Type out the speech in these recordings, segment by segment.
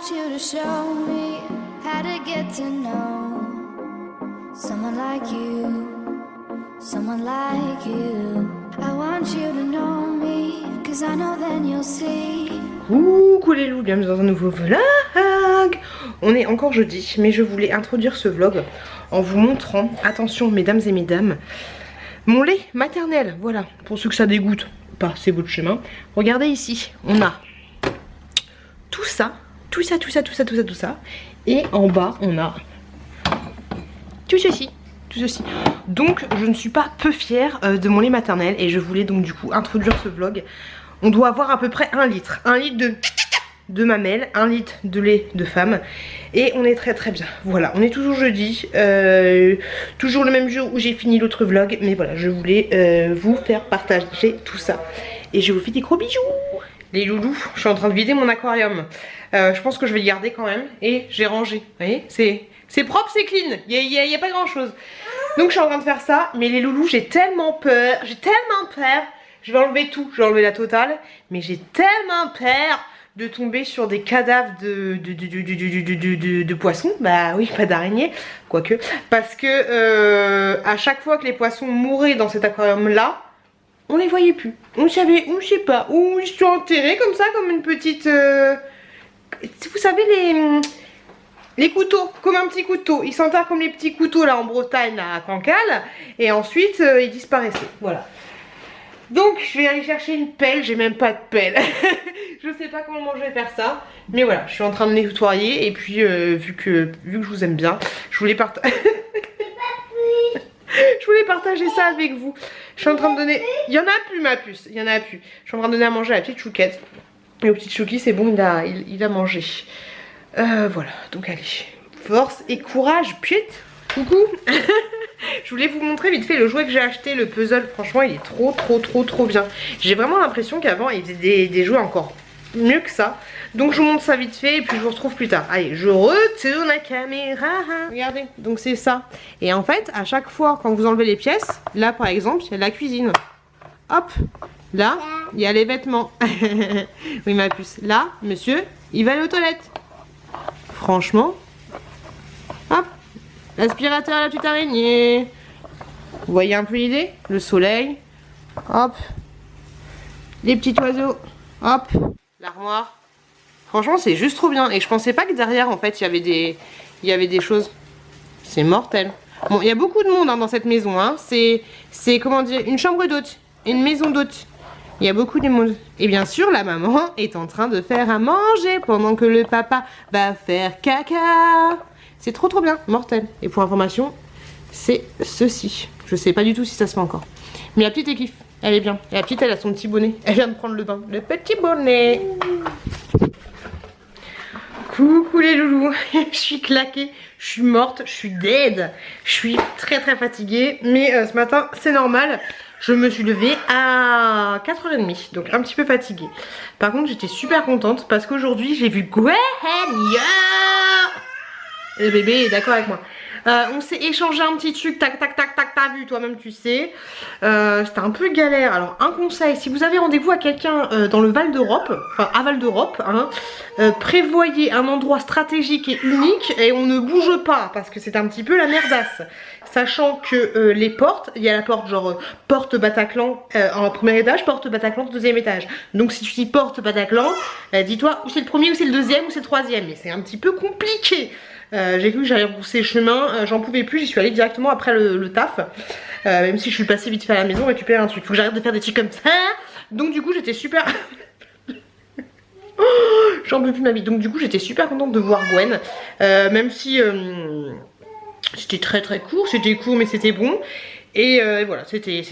want you to show me how to get to know someone like you, someone like you. I want you to know me, cause I know then you'll see. Coucou les loups, bienvenue dans un nouveau vlog. On est encore jeudi, mais je voulais introduire ce vlog en vous montrant, attention mesdames et mesdames, mon lait maternel. Voilà, pour ceux que ça dégoûte pas, c'est votre chemin. Regardez ici, on a tout ça, tout ça, tout ça, tout ça, tout ça, tout ça. Et en bas, on a tout ceci, tout ceci. Donc, je ne suis pas peu fière de mon lait maternel et je voulais donc du coup introduire ce vlog. On doit avoir à peu près 1 litre. 1 litre de mamelle, 1 litre de lait de femme. Et on est très très bien. Voilà, on est toujours jeudi. Toujours le même jour où j'ai fini l'autre vlog. Mais voilà, je voulais vous faire partager tout ça. Et je vous fais des gros bisous. Les loulous, je suis en train de vider mon aquarium. Je pense que je vais le garder quand même. Et j'ai rangé. Vous voyez, c'est propre, c'est clean. Il n'y a pas grand chose. Donc je suis en train de faire ça. Mais les loulous, j'ai tellement peur. J'ai tellement peur. Je vais enlever tout. Je vais enlever la totale. Mais j'ai tellement peur de tomber sur des cadavres de poissons. Bah oui, pas d'araignées. Quoique. Parce que à chaque fois que les poissons mouraient dans cet aquarium là, on les voyait plus. On savait où, je sais pas, où ils sont enterrés comme ça, comme une petite... Vous savez les couteaux, comme un petit couteau. Ils s'enterrent comme les petits couteaux là en Bretagne, là, à Cancale. Et ensuite, ils disparaissaient. Voilà. Donc, je vais aller chercher une pelle. J'ai même pas de pelle. Je sais pas comment je vais faire ça. Mais voilà, je suis en train de nettoyer. Et puis, vu que je vous aime bien, je voulais partager... Je voulais partager ça avec vous. Je suis en train de donner... Il y en a plus ma puce, il y en a plus. Je suis en train de donner à manger à la petite chouquette. Et au petit chouki c'est bon, il a mangé. Voilà, donc allez. Force et courage, putain. Coucou. Je voulais vous montrer vite fait le jouet que j'ai acheté, le puzzle. Franchement il est trop bien. J'ai vraiment l'impression qu'avant il faisait des jouets encore mieux que ça. Donc je vous montre ça vite fait et puis je vous retrouve plus tard. Allez, je retourne la caméra. Regardez, donc c'est ça. Et en fait, à chaque fois quand vous enlevez les pièces, là par exemple, il y a la cuisine. Hop, là, il y a les vêtements. Oui ma puce. Là, monsieur, il va aller aux toilettes. Franchement. Hop, l'aspirateur à la petite araignée. Vous voyez un peu l'idée? Le soleil. Hop. Les petits oiseaux. Hop. L'armoire. Franchement c'est juste trop bien. Et je pensais pas que derrière en fait il y avait des choses. C'est mortel. Bon il y a beaucoup de monde hein, dans cette maison hein. C'est comment dire, une chambre d'hôte, une maison d'hôte. Il y a beaucoup de monde. Et bien sûr la maman est en train de faire à manger pendant que le papa va faire caca. C'est trop bien, mortel. Et pour information c'est ceci. Je sais pas du tout si ça se fait encore. Mais la petite elle kiffe. Elle est bien. Et la petite elle a son petit bonnet. Elle vient de prendre le bain. Le petit bonnet. Coucou les loulous. Je suis claquée. Je suis morte. Je suis dead. Je suis très fatiguée. Mais ce matin c'est normal. Je me suis levée à 4h30. Donc un petit peu fatiguée. Par contre j'étais super contente. Parce qu'aujourd'hui j'ai vu Gwen. Le bébé est d'accord avec moi. On s'est échangé un petit truc, tac, t'as vu, toi-même tu sais. C'était un peu galère. Alors un conseil, si vous avez rendez-vous à quelqu'un dans le Val d'Europe, enfin à Val d'Europe, hein, prévoyez un endroit stratégique et unique et on ne bouge pas parce que c'est un petit peu la merdasse. Sachant que les portes, il y a la porte genre porte Bataclan en premier étage, porte Bataclan au deuxième étage. Donc si tu dis porte Bataclan, dis-toi ou c'est le premier ou c'est le deuxième ou c'est le troisième. Mais c'est un petit peu compliqué. J'ai cru que j'allais repousser chemin, j'en pouvais plus, j'y suis allée directement après le taf. Même si je suis passée vite fait à la maison récupérer un truc. Faut que j'arrête de faire des trucs comme ça. Donc du coup j'étais super... J'en peux plus ma vie. Donc du coup j'étais super contente de voir Gwen. Même si c'était très court, c'était court mais c'était bon. Et voilà, c'était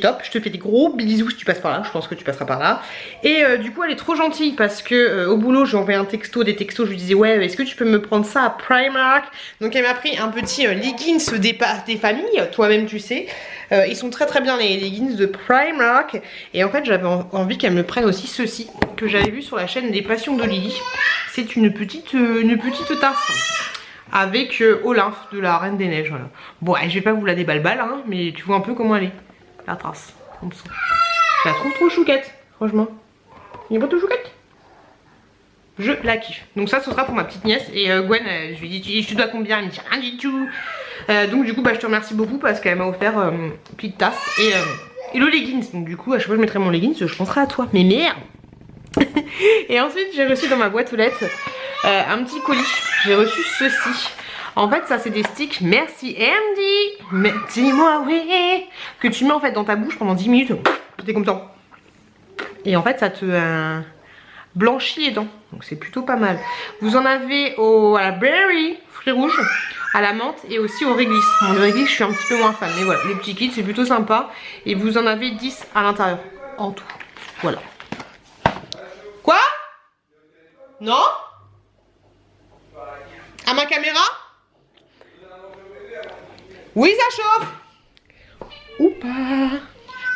top. Je te fais des gros bisous si tu passes par là. Je pense que tu passeras par là. Et du coup elle est trop gentille parce que au boulot j'ai envoyé des textos. Je lui disais ouais est-ce que tu peux me prendre ça à Primark. Donc elle m'a pris un petit leggings des familles. Toi-même tu sais. Ils sont très bien les leggings de Primark. Et en fait j'avais envie qu'elle me prenne aussi ceci que j'avais vu sur la chaîne des Passions de Lily. C'est une petite tasse avec Olympe de la Reine des Neiges. Voilà. Bon, je vais pas vous la déballe hein, mais tu vois un peu comment elle est. La trace, comme ça. Je la trouve trop chouquette, franchement. Il est pas tout chouquette? Je la kiffe. Donc ça, ce sera pour ma petite nièce. Et Gwen, je lui ai dit, tu dois combien? Elle me dit rien du tout. Donc du coup, bah, je te remercie beaucoup parce qu'elle m'a offert une petite tasse et le leggings. Donc du coup, à chaque fois que je mettrai mon leggings, je penserai à toi. Mais merde. Et ensuite, j'ai reçu dans ma boîte aux lettres un petit colis. J'ai reçu ceci. En fait, ça c'est des sticks. Merci Andy. Mais dis-moi oui. Que tu mets en fait dans ta bouche pendant 10 minutes. T'es comme ça. Et en fait, ça te blanchit les dents. Donc c'est plutôt pas mal. Vous en avez à la berry, fruits rouges, à la menthe et aussi au réglisse. Bon, le réglisse, je suis un petit peu moins fan. Mais voilà, les petits kits, c'est plutôt sympa. Et vous en avez 10 à l'intérieur. En tout. Voilà. Quoi? Non? À ma caméra? Oui, ça chauffe. Ou pas.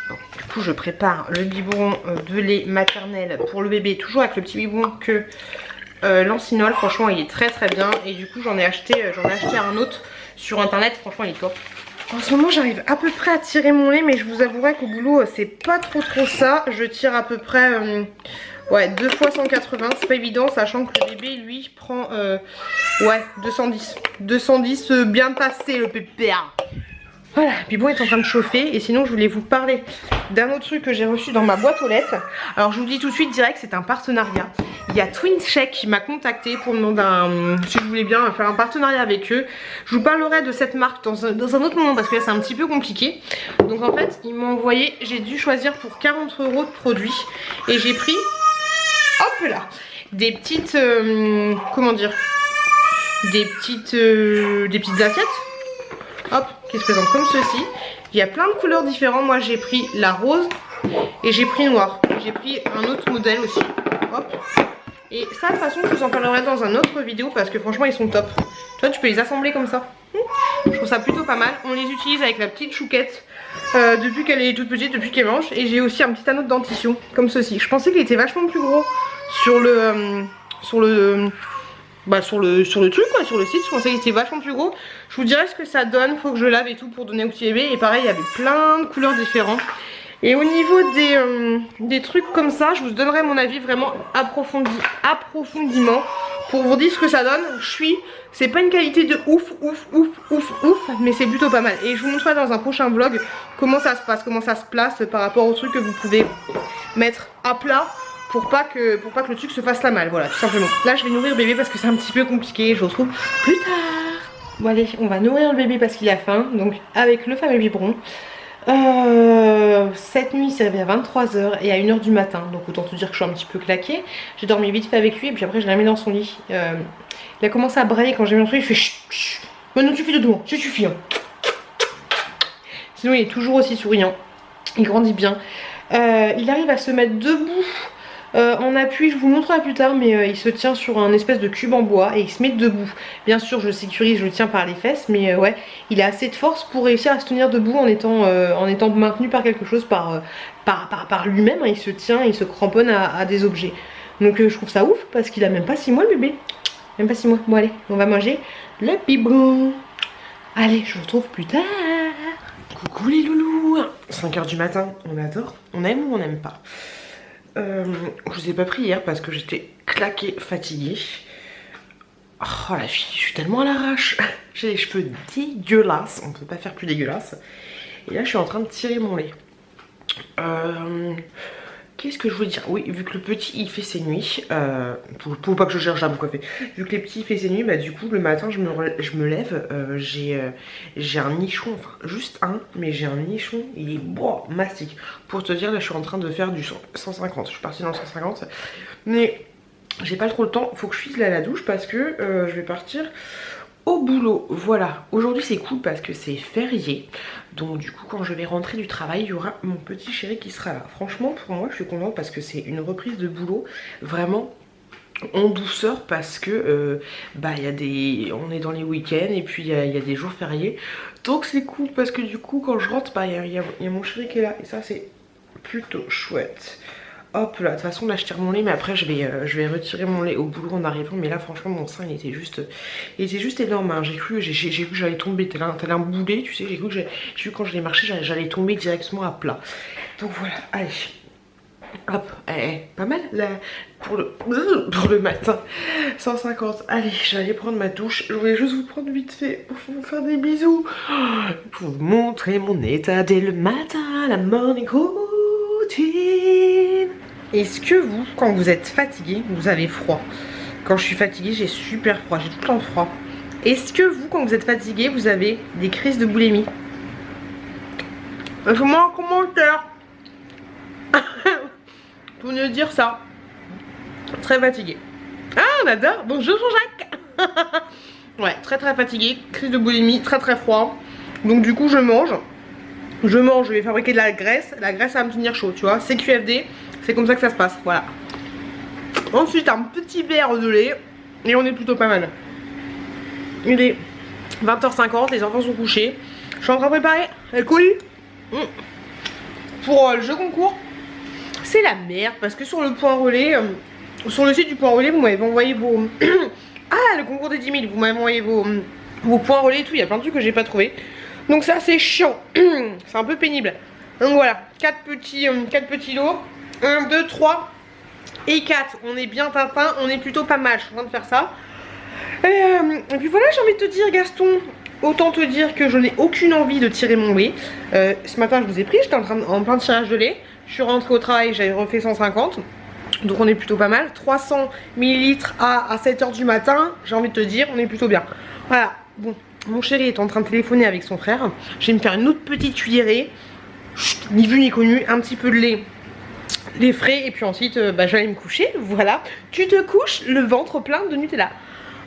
Bon, du coup, je prépare le biberon de lait maternel pour le bébé. Toujours avec le petit biberon que Lancinol. Franchement, il est très très bien. Et du coup, j'en ai acheté un autre sur internet. Franchement, il est top. En ce moment, j'arrive à peu près à tirer mon lait. Mais je vous avouerai qu'au boulot, c'est pas trop ça. Je tire à peu près... ouais, 2 fois 180, c'est pas évident, sachant que le bébé, lui, prend, ouais, 210. 210 bien passé, le pépère. Voilà, puis bon, il est en train de chauffer. Et sinon, je voulais vous parler d'un autre truc que j'ai reçu dans ma boîte aux lettres. Alors, je vous dis tout de suite direct, c'est un partenariat. Il y a TwinCheck qui m'a contacté pour me demander si je voulais bien faire un partenariat avec eux. Je vous parlerai de cette marque dans un autre moment parce que là, c'est un petit peu compliqué. Donc, en fait, ils m'ont envoyé, j'ai dû choisir pour 40 € de produits. Et j'ai pris... hop là, des petites comment dire, des petites assiettes, hop, qui se présentent comme ceci. Il y a plein de couleurs différentes. Moi j'ai pris la rose et j'ai pris noir. J'ai pris un autre modèle aussi, hop. Et ça, de toute façon, je vous en parlerai dans un autre vidéo parce que franchement ils sont top. Tu vois, tu peux les assembler comme ça. Je trouve ça plutôt pas mal. On les utilise avec la petite chouquette depuis qu'elle est toute petite, depuis qu'elle mange. Et j'ai aussi un petit anneau de dentition comme ceci. Je pensais qu'il était vachement plus gros sur le truc quoi, sur le site. Je pensais qu'il était vachement plus gros. Je vous dirai ce que ça donne. Faut que je lave et tout pour donner au petit bébé. Et pareil, il y avait plein de couleurs différentes. Et au niveau des trucs comme ça, je vous donnerai mon avis vraiment approfondiment pour vous dire ce que ça donne. C'est pas une qualité de ouf, mais c'est plutôt pas mal. Et je vous montrerai dans un prochain vlog comment ça se passe, comment ça se place par rapport aux trucs que vous pouvez mettre à plat pour pas que le truc se fasse la malle. Voilà, tout simplement. Là, je vais nourrir le bébé parce que c'est un petit peu compliqué. Je vous retrouve plus tard. Bon allez, on va nourrir le bébé parce qu'il a faim. Donc avec le fameux biberon. Cette nuit c'est arrivé à 23 h et à 1 h du matin. Donc autant te dire que je suis un petit peu claquée. J'ai dormi vite fait avec lui et puis après je l'ai mis dans son lit. Il a commencé à brailler quand j'ai mis dans son lit. Je fais chut, chut. Maintenant tu fais de doigts, ça suffit hein. Sinon il est toujours aussi souriant. Il grandit bien. Il arrive à se mettre debout en appui, je vous montrerai plus tard, mais il se tient sur un espèce de cube en bois et il se met debout. Bien sûr je le sécurise, je le tiens par les fesses, mais ouais, il a assez de force pour réussir à se tenir debout en étant maintenu par quelque chose, par lui-même. Il se tient, il se cramponne à des objets. Donc je trouve ça ouf parce qu'il a même pas 6 mois le bébé. Même pas 6 mois. Bon allez, on va manger le biberon. Allez, je vous retrouve plus tard. Coucou les loulous. 5 h du matin, on adore. On aime ou on n'aime pas? Je vous ai pas pris hier parce que j'étais claquée, fatiguée. Oh la fille, je suis tellement à l'arrache. J'ai les cheveux dégueulasses, on peut pas faire plus dégueulasse. Et là je suis en train de tirer mon lait. Qu'est-ce que je voulais dire? Oui, vu que le petit il fait ses nuits, pour pas que je cherche à me coiffer. Vu que les petits il fait ses nuits, bah du coup le matin je me lève, j'ai un nichon, enfin juste un, mais j'ai un nichon, il est mastic. Pour te dire, là je suis en train de faire du 150, je suis partie dans le 150, mais j'ai pas trop le temps, faut que je file à la douche parce que je vais partir au boulot. Voilà, aujourd'hui c'est cool parce que c'est férié. Donc du coup quand je vais rentrer du travail, il y aura mon petit chéri qui sera là. Franchement pour moi je suis contente parce que c'est une reprise de boulot vraiment en douceur parce que on est dans les week-ends et puis il y a des jours fériés. Donc c'est cool parce que du coup quand je rentre, il y a mon chéri qui est là et ça c'est plutôt chouette. Hop là, de toute façon là je tire mon lait mais après je vais retirer mon lait au boulot en arrivant. Mais là franchement mon sein il était juste énorme hein. J'ai cru que j'allais tomber tel un boulet, tu sais. J'ai cru que quand je l'ai marché j'allais tomber directement à plat. Donc voilà, allez, Hop, pas mal là, pour le matin. 150. Allez, j'allais prendre ma douche. Je voulais juste vous prendre vite fait pour vous faire des bisous. Pour vous montrer mon état dès le matin, la morning routine. Est-ce que vous, quand vous êtes fatigué, vous avez froid? Quand je suis fatiguée, j'ai super froid, j'ai tout le temps froid. Est-ce que vous, quand vous êtes fatigué, vous avez des crises de boulimie? Faites-moi un commentaire. Vous venez de dire ça. Très fatigué. Ah, on adore. Bonjour Jean-Jacques. Ouais, très fatigué. Crise de boulimie, très froid. Donc du coup, je mange. Je vais fabriquer de la graisse. La graisse, ça va me tenir chaud, tu vois. CQFD, c'est comme ça que ça se passe. Voilà. Ensuite, un petit verre de lait. Et on est plutôt pas mal. Il est 20h50, les enfants sont couchés. Je suis en train de préparer le colis pour le jeu concours. C'est la merde parce que sur le point relais, sur le site du point relais, vous m'avez envoyé vos... Ah, le concours des 10 000, vous m'avez envoyé vos points relais et tout. Il y a plein de trucs que j'ai pas trouvé. Donc ça, c'est chiant. C'est un peu pénible. Donc voilà, 4 petits lots. 1, 2, 3 et 4. On est bien Tintin, on est plutôt pas mal. Je suis en train de faire ça. Et puis voilà, j'ai envie de te dire, Gaston, autant te dire que je n'ai aucune envie de tirer mon lait. Ce matin, je vous ai pris, j'étais en plein tirage de lait. Je suis rentrée au travail, j'avais refait 150. Donc on est plutôt pas mal. 300 ml à 7h du matin, j'ai envie de te dire, on est plutôt bien. Voilà, bon, mon chéri est en train de téléphoner avec son frère. Je vais me faire une autre petite cuillerée. Chut, ni vu ni connu, un petit peu de lait. Les frais et puis ensuite je vais aller me coucher. Voilà, tu te couches le ventre plein de Nutella.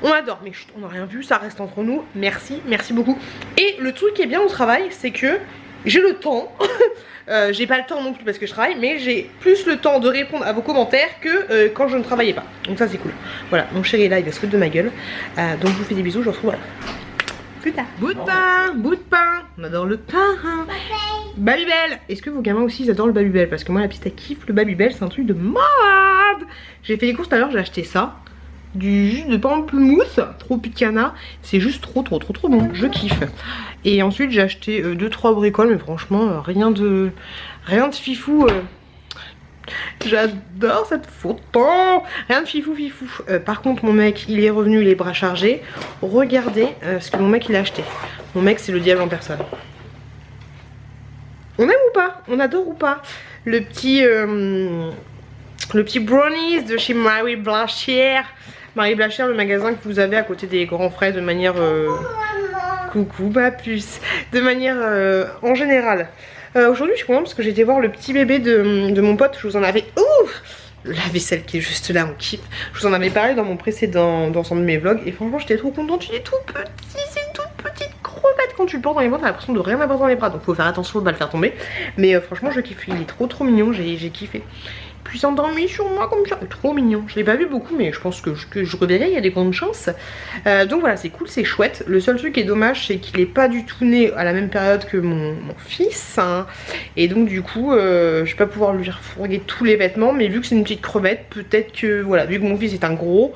On adore, mais chut, on n'a rien vu, ça reste entre nous. Merci, merci beaucoup. Et le truc qui est bien au travail, c'est que j'ai le temps. J'ai pas le temps non plus parce que je travaille, mais j'ai plus le temps de répondre à vos commentaires que quand je ne travaillais pas. Donc ça c'est cool. Voilà, mon chéri est là, il va se foutre de ma gueule. Donc je vous fais des bisous, je vous retrouve plus tard. Bout de pain, bout de pain. On adore le pain. Babybel. Est-ce que vos gamins aussi ils adorent le Babybel? Parce que moi la petite elle kiffe le Babybel, c'est un truc de malade. J'ai fait les courses tout à l'heure, j'ai acheté ça. Du jus de pamplemousse Tropicana, c'est juste trop bon, je kiffe. Et ensuite j'ai acheté 2-3 bricoles, mais franchement rien de fifou. J'adore cette photo. Rien de fifou. Par contre mon mec il est revenu les bras chargés. Regardez ce que mon mec il a acheté. Mon mec c'est le diable en personne. On aime ou pas? On adore ou pas? Le petit brownies de chez Marie Blachère. Marie Blachère, le magasin que vous avez à côté des grands frais de manière... Coucou ma puce. De manière en général. Aujourd'hui je suis contente parce que j'ai été voir le petit bébé de mon pote. Je vous en avais... Ouf, la vaisselle qui est juste là, on kiffe. Je vous en avais parlé dans mon précédent, dans un de mes vlogs. Et franchement j'étais trop contente. Il est tout petit, c'est une toute petite crevette. Quand tu le portes dans les bras, t'as l'impression de rien avoir dans les bras. Donc faut faire attention de pas le faire tomber. Mais franchement je kiffe, il est trop mignon, j'ai kiffé. Puis il s'est endormi sur moi comme ça, trop mignon. Je l'ai pas vu beaucoup mais je pense que je reverrai, il y a des grandes chances. Donc voilà, c'est cool, c'est chouette. Le seul truc qui est dommage c'est qu'il est pas du tout né à la même période que mon fils hein. Et donc du coup je vais pas pouvoir lui refourguer tous les vêtements. Mais vu que c'est une petite crevette, peut-être que voilà, vu que mon fils est un gros,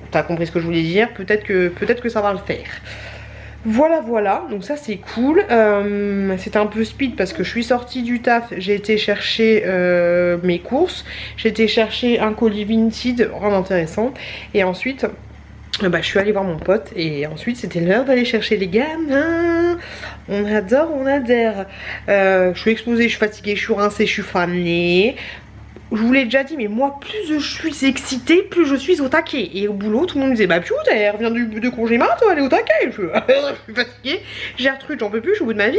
t'as compris ce que je voulais dire, peut-être que ça va le faire. Voilà, donc ça c'est cool. C'était un peu speed parce que je suis sortie du taf, j'ai été chercher mes courses, j'ai été chercher un colis Vinted, vraiment intéressant. Et ensuite, je suis allée voir mon pote et ensuite c'était l'heure d'aller chercher les gamins. On adore, on adhère. Je suis exposée, je suis fatiguée, je suis rincée, je suis fanée. Je vous l'ai déjà dit, mais moi plus je suis excitée, plus je suis au taquet. Et au boulot, tout le monde me disait bah putain, elle revient de congé mat, elle est au taquet. Je suis fatiguée, Gertrude, j'en peux plus, je suis au bout de ma vie.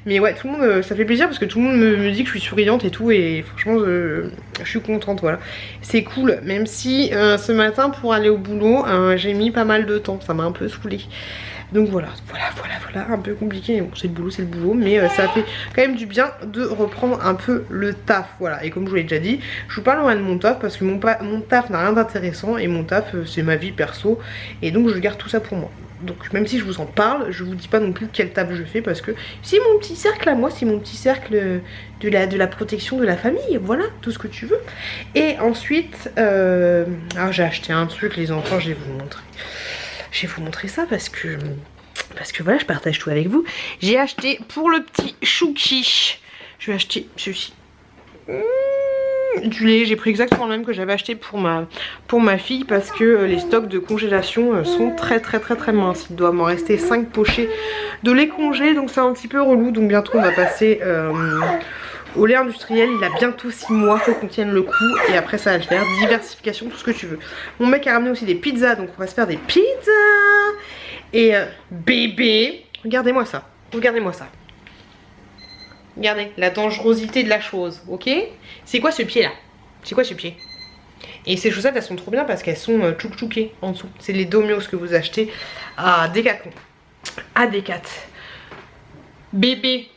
Mais ouais, tout le monde, ça fait plaisir parce que tout le monde me dit que je suis souriante et tout. Et franchement, je suis contente, voilà. C'est cool, même si ce matin pour aller au boulot, j'ai mis pas mal de temps, ça m'a un peu saoulée. Donc voilà, un peu compliqué, bon, c'est le boulot, mais ça fait quand même du bien de reprendre un peu le taf, voilà. Et comme je vous l'ai déjà dit, je vous parle loin de mon taf parce que mon taf n'a rien d'intéressant et mon taf c'est ma vie perso et donc je garde tout ça pour moi. Donc même si je vous en parle, je vous dis pas non plus quel taf je fais parce que c'est mon petit cercle à moi, c'est mon petit cercle de la protection de la famille, voilà, tout ce que tu veux. Et ensuite, j'ai acheté un truc les enfants, je vais vous montrer. Je vais vous montrer ça parce que voilà, je partage tout avec vous. J'ai acheté pour le petit Chouki, je vais acheter ceci. du lait. J'ai pris exactement le même que j'avais acheté pour ma fille parce que les stocks de congélation sont très minces. Il doit m'en rester 5 pochées de lait congé, donc c'est un petit peu relou. Donc bientôt on va passer au lait industriel. Il a bientôt 6 mois, faut qu'on tienne le coup et après ça va le faire. Diversification, tout ce que tu veux. Mon mec a ramené aussi des pizzas, donc on va se faire des pizzas. Et bébé, regardez-moi ça, regardez-moi ça. Regardez, la dangerosité de la chose, ok? C'est quoi ce pied là? C'est quoi ce pied? Et ces chaussettes elles sont trop bien parce qu'elles sont tchouk-tchoukées en dessous. C'est les Domios que vous achetez à Decathlon. À Decat. Bébé,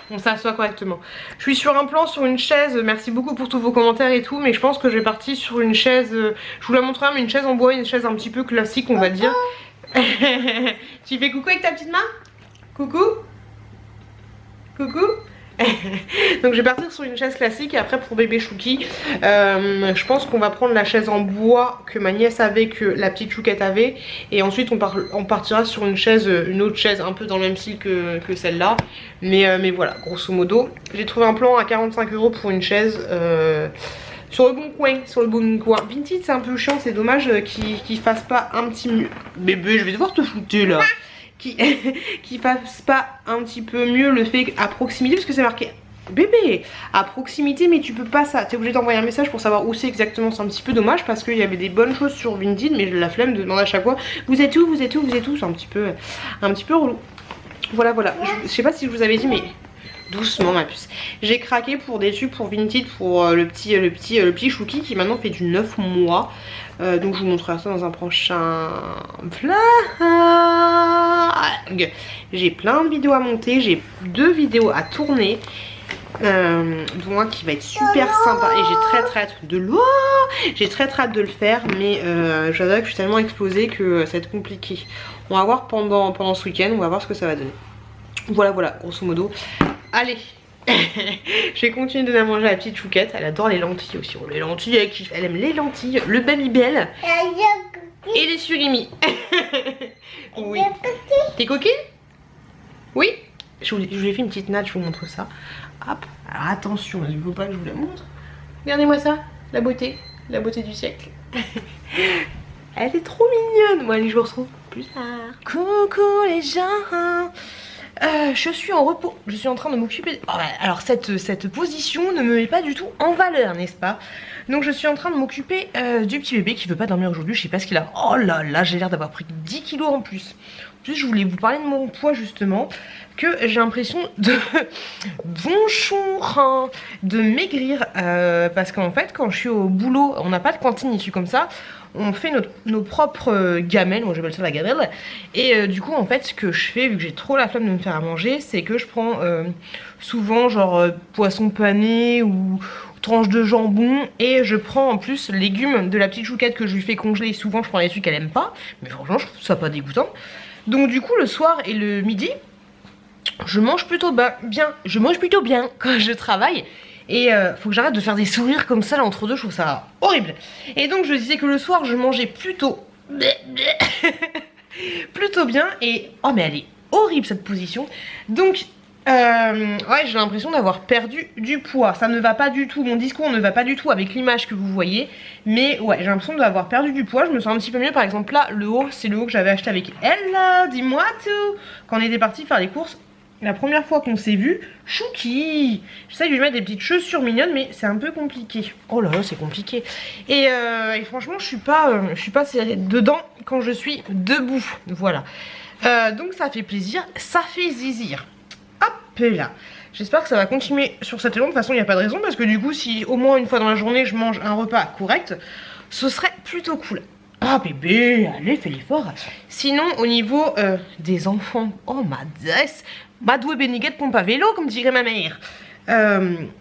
on s'assoit correctement. Je suis sur un plan sur une chaise, merci beaucoup pour tous vos commentaires et tout, mais je pense que je vais partir sur une chaise, je vous la montrerai, mais une chaise en bois, une chaise un petit peu classique on va dire. Tu fais coucou avec ta petite main? Coucou? Coucou? Donc je vais partir sur une chaise classique et après pour bébé Chouki je pense qu'on va prendre la chaise en bois que ma nièce avait, que la petite Chouquette avait, et ensuite on partira sur une chaise, une autre chaise un peu dans le même style que celle-là, mais voilà, grosso modo j'ai trouvé un plan à 45 € pour une chaise sur le bon coin, Vinted c'est un peu chiant, c'est dommage qu'il fasse pas un petit mieux. Bébé, je vais devoir te foutre là. Qui fasse pas un petit peu mieux le fait à proximité, parce que c'est marqué bébé à proximité, mais tu peux pas ça, t'es obligé d'envoyer un message pour savoir où c'est exactement. C'est un petit peu dommage parce qu'il y avait des bonnes choses sur Vinted, mais j'ai la flemme de demander à chaque fois vous êtes où, vous êtes où, vous êtes où, c'est un petit peu relou. Voilà, je sais pas si je vous avais dit, mais doucement ma puce, j'ai craqué pour des trucs pour Vinted pour le petit Chouki qui maintenant fait du 9 mois. Donc je vous montrerai ça dans un prochain vlog. J'ai plein de vidéos à monter, j'ai 2 vidéos à tourner, dont un qui va être super sympa et j'ai très hâte de l'eau. J'ai très hâte de le faire, mais j'avoue que je suis tellement explosée que ça va être compliqué. On va voir pendant ce week-end, on va voir ce que ça va donner. Voilà, grosso modo. Allez. Je vais continuer de donner à manger à la petite Chouquette. Elle adore les lentilles aussi. Oh, les lentilles, elle aime les lentilles, le Babybel et les surimi. Oui. T'es coquine? Oui. Je vous ai fait une petite natte, je vous montre ça. Hop. Alors attention, il ne faut pas que je vous la montre. Regardez-moi ça, la beauté du siècle. Elle est trop mignonne. Bon allez, je vous retrouve plus tard. Coucou les gens. Je suis en repos, je suis en train de m'occuper. Oh, alors cette position ne me met pas du tout en valeur, n'est-ce pas? Donc je suis en train de m'occuper du petit bébé qui veut pas dormir aujourd'hui. Je sais pas ce qu'il a. Oh là là, j'ai l'air d'avoir pris 10 kilos en plus. En plus je voulais vous parler de mon poids justement, que j'ai l'impression de bonjour hein, de maigrir parce qu'en fait quand je suis au boulot, on n'a pas de cantine ici comme ça. On fait nos propres gamelles, moi j'appelle ça la gamelle. Et du coup en fait ce que je fais, vu que j'ai trop la flemme de me faire à manger, c'est que je prends souvent genre poisson pané ou tranche de jambon. Et je prends en plus légumes de la petite Chouquette que je lui fais congeler. Souvent je prends les trucs qu'elle aime pas, mais franchement je trouve ça pas dégoûtant. Donc du coup le soir et le midi, je mange plutôt bien quand je travaille. Et faut que j'arrête de faire des sourires comme ça là entre deux, je trouve ça horrible. Et donc je disais que le soir je mangeais plutôt bien. Et oh mais elle est horrible cette position. Donc ouais, j'ai l'impression d'avoir perdu du poids. Ça ne va pas du tout, mon discours ne va pas du tout avec l'image que vous voyez. Mais ouais, j'ai l'impression d'avoir perdu du poids. Je me sens un petit peu mieux. Par exemple là, le haut, c'est le haut que j'avais acheté avec elle. Dis-moi tout. Quand on était parti faire les courses, la première fois qu'on s'est vu, Chouki, j'essaie de lui mettre des petites chaussures mignonnes, mais c'est un peu compliqué. Oh là là, c'est compliqué. Et franchement, je suis pas serrée dedans quand je suis debout. Voilà. Donc ça fait plaisir, ça fait zizir. Hop là. J'espère que ça va continuer sur cette élan. De toute façon, il n'y a pas de raison, parce que du coup, si au moins une fois dans la journée, je mange un repas correct, ce serait plutôt cool. Ah bébé, allez, fais l'effort. Sinon, au niveau des enfants, oh ma déesse, Madoué Béniguette pompe à vélo, comme dirait ma mère.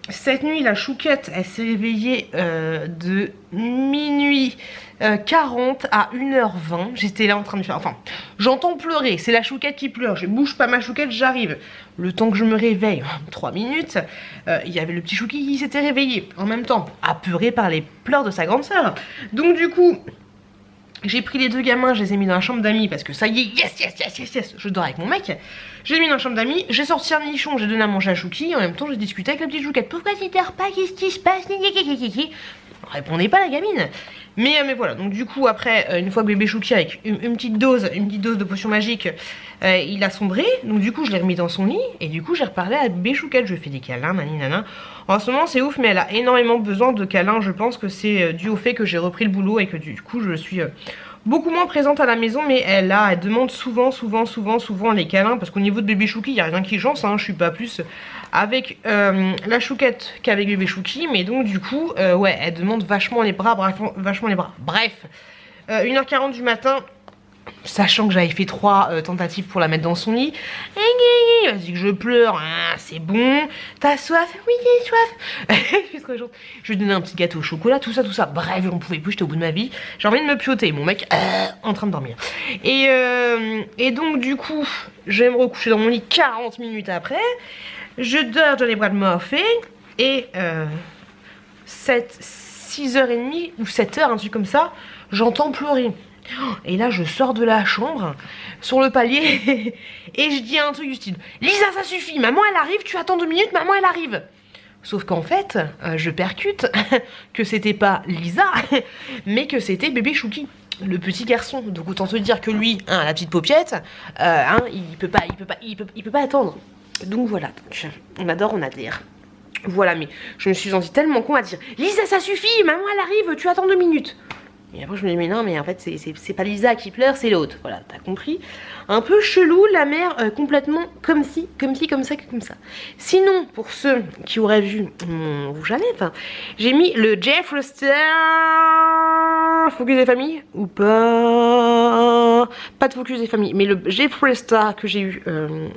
Cette nuit, la Chouquette, elle s'est réveillée de minuit 40 à 1h20. J'étais là en train de faire... Enfin, j'entends pleurer, c'est la Chouquette qui pleure. Je bouge pas ma Chouquette, j'arrive. Le temps que je me réveille, 3 minutes, il y avait le petit Chouki qui s'était réveillé. En même temps, apeuré par les pleurs de sa grande sœur. Donc du coup... J'ai pris les deux gamins, je les ai mis dans la chambre d'amis parce que ça y est, yes, je dors avec mon mec. J'ai mis dans la chambre d'amis, j'ai sorti un nichon, j'ai donné à manger à Chouki, en même temps j'ai discuté avec la petite Chouquette. Pourquoi tu dors pas? Qu'est-ce qui se passe? Répondez pas la gamine. Mais voilà, donc du coup après, une fois que bébé Chouki avec une petite dose de potion magique, il a sombré. Donc du coup je l'ai remis dans son lit et du coup j'ai reparlé à bébé Chouquette, je lui ai fait des câlins, nana. En ce moment c'est ouf mais elle a énormément besoin de câlins, je pense que c'est dû au fait que j'ai repris le boulot et que du coup je suis beaucoup moins présente à la maison, mais elle demande souvent les câlins, parce qu'au niveau de bébé Chouki, il n'y a rien qui change, hein, je suis pas plus avec la Chouquette qu'avec bébé Chouki, mais donc du coup, ouais, elle demande vachement les bras, bref, 1h40 du matin, sachant que j'avais fait 3 tentatives pour la mettre dans son lit. Vas-y que je pleure, hein, c'est bon. T'as soif? Oui, j'ai soif. Je lui donnais un petit gâteau au chocolat, tout ça. Bref, j'en pouvais plus, j'étais au bout de ma vie. J'ai envie de me pioter, mon mec en train de dormir. Et donc du coup, je vais me recoucher dans mon lit 40 minutes après. Je dors dans les bras de Morphée. Et 6h30 ou 7h, un truc comme ça, j'entends pleurer. Et là je sors de la chambre sur le palier et je dis un truc du style: Lisa, ça suffit, maman elle arrive, tu attends 2 minutes, maman elle arrive. Sauf qu'en fait je percute que c'était pas Lisa mais que c'était bébé Chouki, le petit garçon. Donc autant te dire que lui, hein, la petite paupiette, il peut pas attendre. Donc voilà, on adore, on adhère. Voilà, mais je me suis sentie tellement con à dire: Lisa, ça suffit, maman elle arrive, tu attends 2 minutes. Et après je me dis: mais non, mais en fait c'est pas Lisa qui pleure, c'est l'autre. Voilà, t'as compris. Un peu chelou, la mère complètement comme ça. Sinon, pour ceux qui auraient vu mon rouge à lèvres, j'ai mis le Jeffree Star Focus des familles ou pas de Focus des familles, mais le Jeffree Star que j'ai eu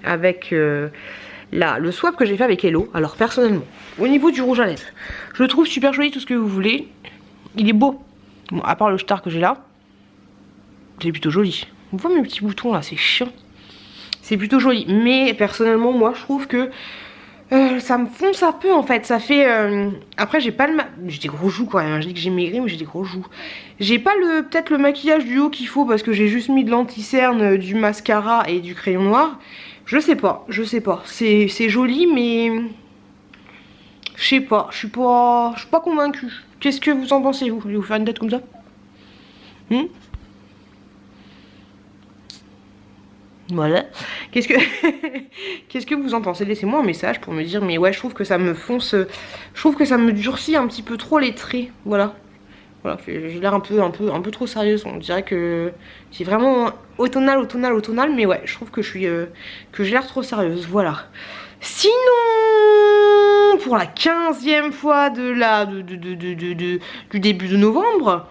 avec le swap que j'ai fait avec Hello. Alors personnellement, au niveau du rouge à lèvres, je le trouve super joli, tout ce que vous voulez. Il est beau. Bon, à part le star que j'ai là, c'est plutôt joli. Vous voyez mes petits boutons là, c'est chiant. C'est plutôt joli. Mais personnellement, moi, je trouve que ça me fonce un peu en fait. Ça fait... Après, j'ai pas le... J'ai des gros joues quand même. Je dis que j'ai maigri, mais j'ai des gros joues. J'ai pas peut-être le maquillage du haut qu'il faut parce que j'ai juste mis de l'anti-cerne, du mascara et du crayon noir. Je sais pas. C'est joli, mais... Je sais pas. Je suis pas convaincue. Qu'est-ce que vous en pensez, vous? Je vais vous faire une tête comme ça. Voilà. Qu'est-ce que vous en pensez? Laissez-moi un message pour me dire. Mais ouais, je trouve que ça me fonce. Je trouve que ça me durcit un petit peu trop les traits. Voilà. Voilà, j'ai l'air un peu trop sérieuse. On dirait que j'ai vraiment automnal. Mais ouais, je trouve que j'ai l'air trop sérieuse. Voilà. Sinon, pour la 15e fois du début de novembre,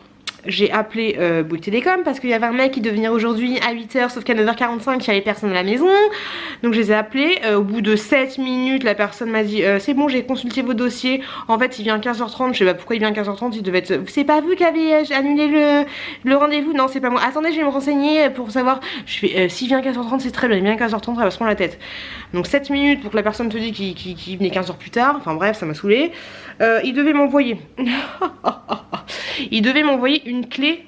j'ai appelé Bouygues Télécom parce qu'il y avait un mec qui devait venir aujourd'hui à 8h, sauf qu'à 9h45 il n'y avait personne à la maison. Donc je les ai appelés, au bout de 7 minutes la personne m'a dit c'est bon, j'ai consulté vos dossiers, en fait il vient à 15h30, je sais pas pourquoi il vient à 15h30, il devait être... C'est pas vous qui avez annulé le rendez-vous? Non, c'est pas moi. Attendez, je vais me renseigner pour savoir. Je fais s'il vient à 15h30 c'est très bien, il vient à 15h30, elle va se prendre la tête. Donc 7 minutes pour que la personne te dise qu'il venait 15h plus tard, enfin bref, ça m'a saoulé. Il devait m'envoyer une clé.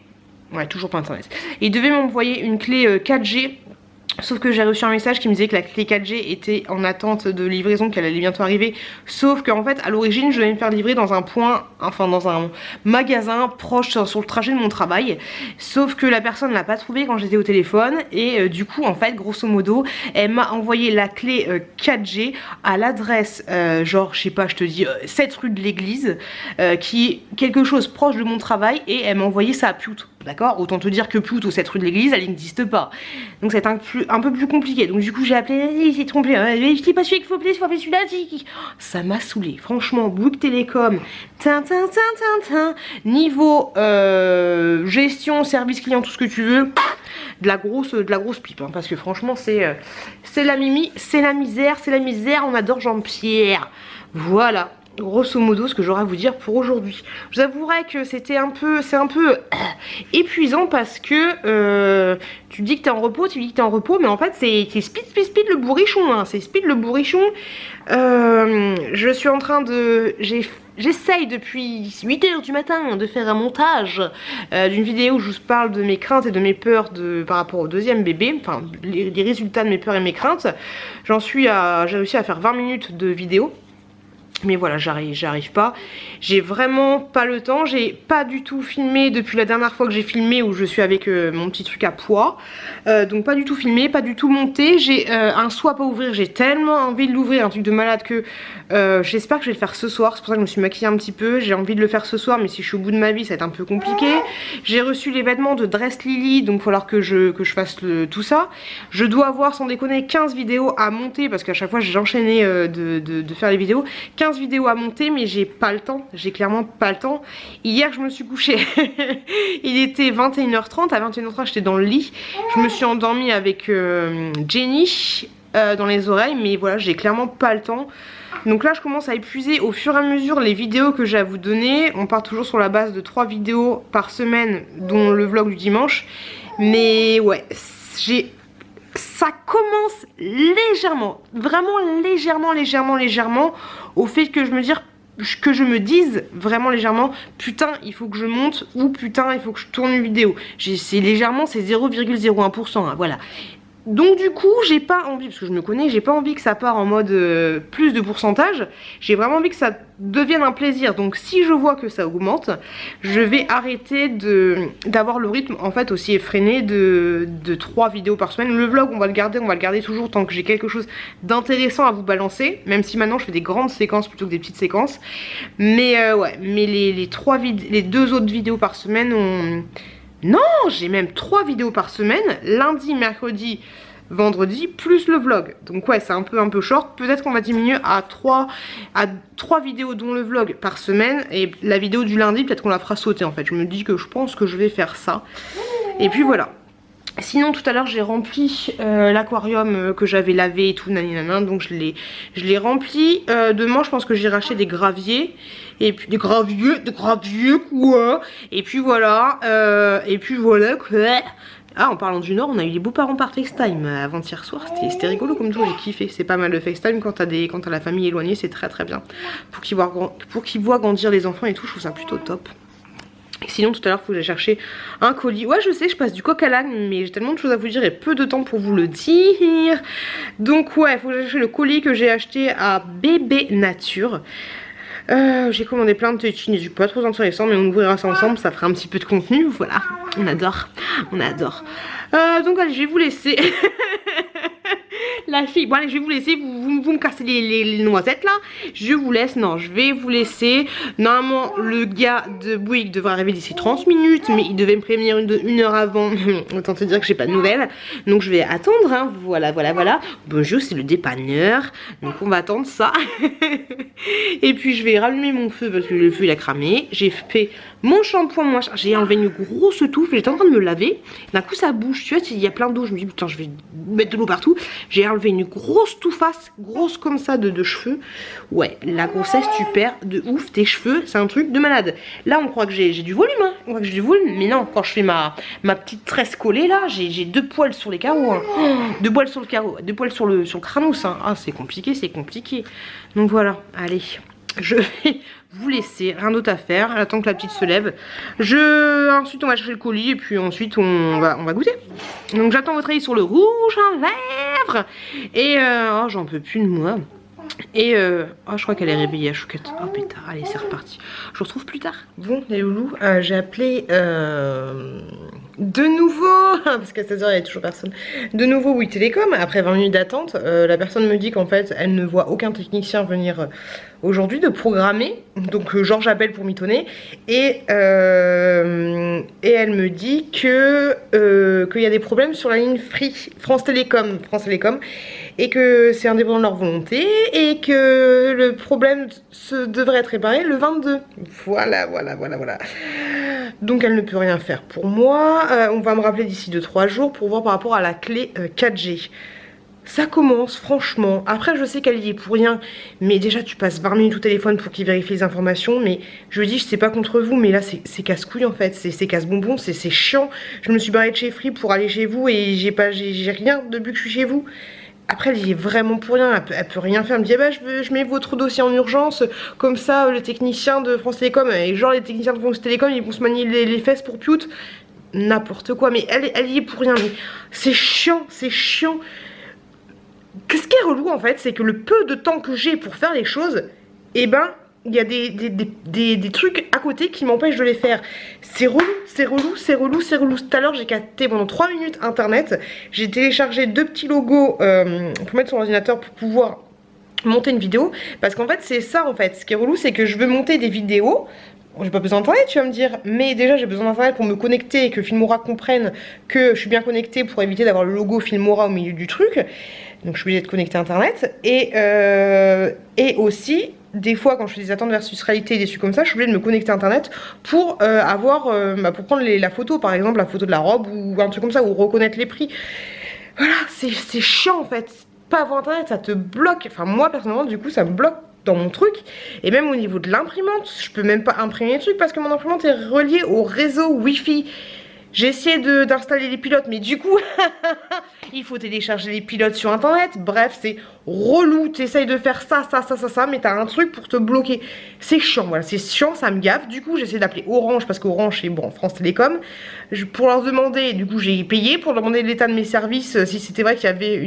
Ouais, toujours pas internet. Il devait m'envoyer une clé 4G. Sauf que j'ai reçu un message qui me disait que la clé 4G était en attente de livraison, qu'elle allait bientôt arriver. Sauf qu'en fait, à l'origine, je devais me faire livrer dans un dans un magasin proche sur le trajet de mon travail. Sauf que la personne ne l'a pas trouvé quand j'étais au téléphone. Et du coup, en fait, grosso modo, elle m'a envoyé la clé 4G à l'adresse, genre, je sais pas, je te dis, 7 rue de l'église, qui est quelque chose proche de mon travail. Et elle m'a envoyé ça à Piout. D'accord? Autant te dire que Piout ou cette rue de l'église, elle n'existe pas. Donc c'est un peu plus compliqué. Donc du coup j'ai appelé, il s'est trompé. C'est pas celui qu'il faut appeler, il faut appeler celui-là. Ça m'a saoulé. Franchement, Bouygues Télécom, niveau gestion, service client, tout ce que tu veux, de la grosse pipe. Hein, parce que franchement c'est la mimi, c'est la misère, on adore Jean-Pierre. Voilà. Grosso modo ce que j'aurais à vous dire pour aujourd'hui. Je vous avouerai que c'est un peu épuisant parce que tu dis que t'es en repos, mais en fait c'est speed le bourrichon, hein. C'est speed le bourrichon. Je suis en train de... j'essaye depuis 8 h du matin de faire un montage d'une vidéo où je vous parle de mes craintes et de mes peurs par rapport au deuxième bébé, enfin les résultats de mes peurs et mes craintes. J'ai réussi à faire 20 minutes de vidéo. Mais voilà, j'arrive pas. J'ai vraiment pas le temps. J'ai pas du tout filmé depuis la dernière fois que j'ai filmé où je suis avec mon petit truc à poids. Donc pas du tout filmé, pas du tout monté. J'ai un swap à ouvrir. J'ai tellement envie de l'ouvrir, un truc de malade que j'espère que je vais le faire ce soir. C'est pour ça que je me suis maquillée un petit peu. J'ai envie de le faire ce soir, mais si je suis au bout de ma vie, ça va être un peu compliqué. J'ai reçu les vêtements de Dress Lily, donc il va falloir que je fasse tout ça. Je dois avoir, sans déconner, 15 vidéos à monter parce qu'à chaque fois j'ai enchaîné de faire les vidéos. 15 vidéos à monter, mais j'ai pas le temps, j'ai clairement pas le temps. Hier je me suis couchée il était 21h30, à 21h30 j'étais dans le lit, je me suis endormie avec Jenny dans les oreilles, mais voilà, j'ai clairement pas le temps. Donc là je commence à épuiser au fur et à mesure les vidéos que j'ai à vous donner. On part toujours sur la base de 3 vidéos par semaine, dont le vlog du dimanche. Mais ouais, ça commence légèrement, vraiment légèrement au fait que je me dise vraiment légèrement, putain il faut que je monte, ou putain il faut que je tourne une vidéo. C'est légèrement, c'est 0,01%, hein, voilà. Donc du coup j'ai pas envie, parce que je me connais, j'ai pas envie que ça part en mode plus de pourcentage. J'ai vraiment envie que ça devienne un plaisir. Donc si je vois que ça augmente, je vais arrêter d'avoir le rythme en fait aussi effréné de 3 vidéos par semaine. Le vlog on va le garder toujours tant que j'ai quelque chose d'intéressant à vous balancer. Même si maintenant je fais des grandes séquences plutôt que des petites séquences. Mais ouais, mais les 2 autres vidéos par semaine Non, j'ai même 3 vidéos par semaine, lundi, mercredi, vendredi, plus le vlog. Donc ouais, c'est un peu short. Peut-être qu'on va diminuer à 3 vidéos dont le vlog par semaine. Et la vidéo du lundi, peut-être qu'on la fera sauter en fait. Je me dis que je pense que je vais faire ça. Et puis voilà. Sinon tout à l'heure j'ai rempli l'aquarium que j'avais lavé et tout, naninana, donc je l'ai rempli. Demain je pense que j'irai acheter des graviers. Et puis des graviers quoi. Et puis voilà, quoi. Ah, en parlant du Nord, on a eu les beaux-parents par FaceTime avant-hier soir, c'était rigolo comme tout, j'ai kiffé. C'est pas mal le FaceTime quand t'as la famille éloignée, c'est très bien. Pour qu'ils voient grandir les enfants et tout, je trouve ça plutôt top. Sinon tout à l'heure il faut que j'aille chercher un colis. Ouais je sais, je passe du coq à l'âne, mais j'ai tellement de choses à vous dire et peu de temps pour vous le dire. Donc ouais, il faut que j'aille chercher le colis que j'ai acheté à Bébé Nature. J'ai commandé plein de tétines et du pas trop intéressant, mais on ouvrira ça ensemble, ça fera un petit peu de contenu, voilà. On adore. Donc allez, je vais vous laisser. La fille, bon allez, je vais vous laisser, vous me cassez les noisettes là. Je vous laisse, non, je vais vous laisser. Normalement, le gars de Bouygues devrait arriver d'ici 30 minutes, mais il devait me prévenir une heure avant. Autant te dire que j'ai pas de nouvelles. Donc je vais attendre, hein. Voilà. Bonjour, c'est le dépanneur. Donc on va attendre ça. Et puis je vais rallumer mon feu parce que le feu il a cramé. J'ai fait mon shampoing, moi j'ai enlevé une grosse touffe. J'étais en train de me laver. D'un coup ça bouge, tu vois, il y a plein d'eau. Je me dis putain, je vais mettre de l'eau partout. J'ai enlevé une grosse touffasse, grosse comme ça de cheveux. Ouais, la grossesse tu perds de ouf tes cheveux, c'est un truc de malade. Là on croit que j'ai du volume, hein. On croit que j'ai du volume, mais non, quand je fais ma petite tresse collée là, j'ai 2 poils sur les carreaux, hein. 2 poils sur le carreau, 2 poils sur le crânos, hein. Ah c'est compliqué. Donc voilà, allez, je vais vous laisser, rien d'autre à faire, j'attends que la petite se lève. Ensuite on va chercher le colis et puis ensuite on va goûter. Donc j'attends votre avis sur le rouge à lèvres. Et oh j'en peux plus de moi. Et oh je crois qu'elle est réveillée à Chouquette. Oh pétard, allez c'est reparti. Je vous retrouve plus tard. Bon les loulous, j'ai appelé de nouveau, parce qu'à 16h il n'y a toujours personne. De nouveau Bouygues Télécom, après 20 minutes d'attente, la personne me dit qu'en fait elle ne voit aucun technicien venir aujourd'hui de programmer. Donc genre j'appelle pour mitonner. Et elle me dit que qu'il y a des problèmes sur la ligne France Télécom. Et que c'est indépendant de leur volonté et que le problème devrait être réparé le 22. Voilà. Donc elle ne peut rien faire pour moi. On va me rappeler d'ici 2-3 jours pour voir par rapport à la clé 4G. Ça commence franchement. Après je sais qu'elle y est pour rien, mais déjà tu passes 20 minutes au téléphone pour qu'il vérifie les informations. Mais je dis, je sais pas contre vous, mais là c'est casse-couille en fait, c'est casse-bonbon, c'est chiant. Je me suis barrée de chez Free pour aller chez vous et j'ai rien depuis que je suis chez vous. Après, elle y est vraiment pour rien, elle peut rien faire. Elle me dit, ah bah, je mets votre dossier en urgence, comme ça, le technicien de France Télécom, et genre, les techniciens de France Télécom, ils vont se manier les fesses pour pute. N'importe quoi, mais elle y est pour rien. Mais c'est chiant, c'est chiant. Qu'est-ce qui est relou, en fait, c'est que le peu de temps que j'ai pour faire les choses, eh ben, il y a des trucs à côté qui m'empêchent de les faire. C'est relou, c'est relou, c'est relou, c'est relou. Tout à l'heure, j'ai capté pendant 3 minutes internet. J'ai téléchargé 2 petits logos pour mettre sur l'ordinateur pour pouvoir monter une vidéo. Parce qu'en fait, c'est ça en fait. Ce qui est relou, c'est que je veux monter des vidéos. J'ai pas besoin d'internet, tu vas me dire, mais déjà j'ai besoin d'internet pour me connecter et que Filmora comprenne que je suis bien connectée pour éviter d'avoir le logo Filmora au milieu du truc. Donc je suis obligée de connecter internet. Et aussi, des fois quand je fais des attentes versus réalité et des trucs comme ça, je suis obligée de me connecter internet pour pour prendre la photo, par exemple la photo de la robe ou un truc comme ça, ou reconnaître les prix. Voilà, c'est chiant en fait. Pas avoir internet, ça te bloque. Enfin moi personnellement, du coup, ça me bloque dans mon truc. Et même au niveau de l'imprimante, je peux même pas imprimer les trucs parce que mon imprimante est reliée au réseau Wi-Fi. J'ai essayé d'installer les pilotes, mais du coup, il faut télécharger les pilotes sur internet. Bref, c'est relou. T'essayes de faire ça, mais t'as un truc pour te bloquer. C'est chiant, voilà, c'est chiant, ça me gaffe. Du coup, j'essaie d'appeler Orange parce qu'Orange, c'est bon, France Télécom. Pour leur demander, du coup, j'ai payé pour leur demander l'état de mes services, si c'était vrai qu'il y avait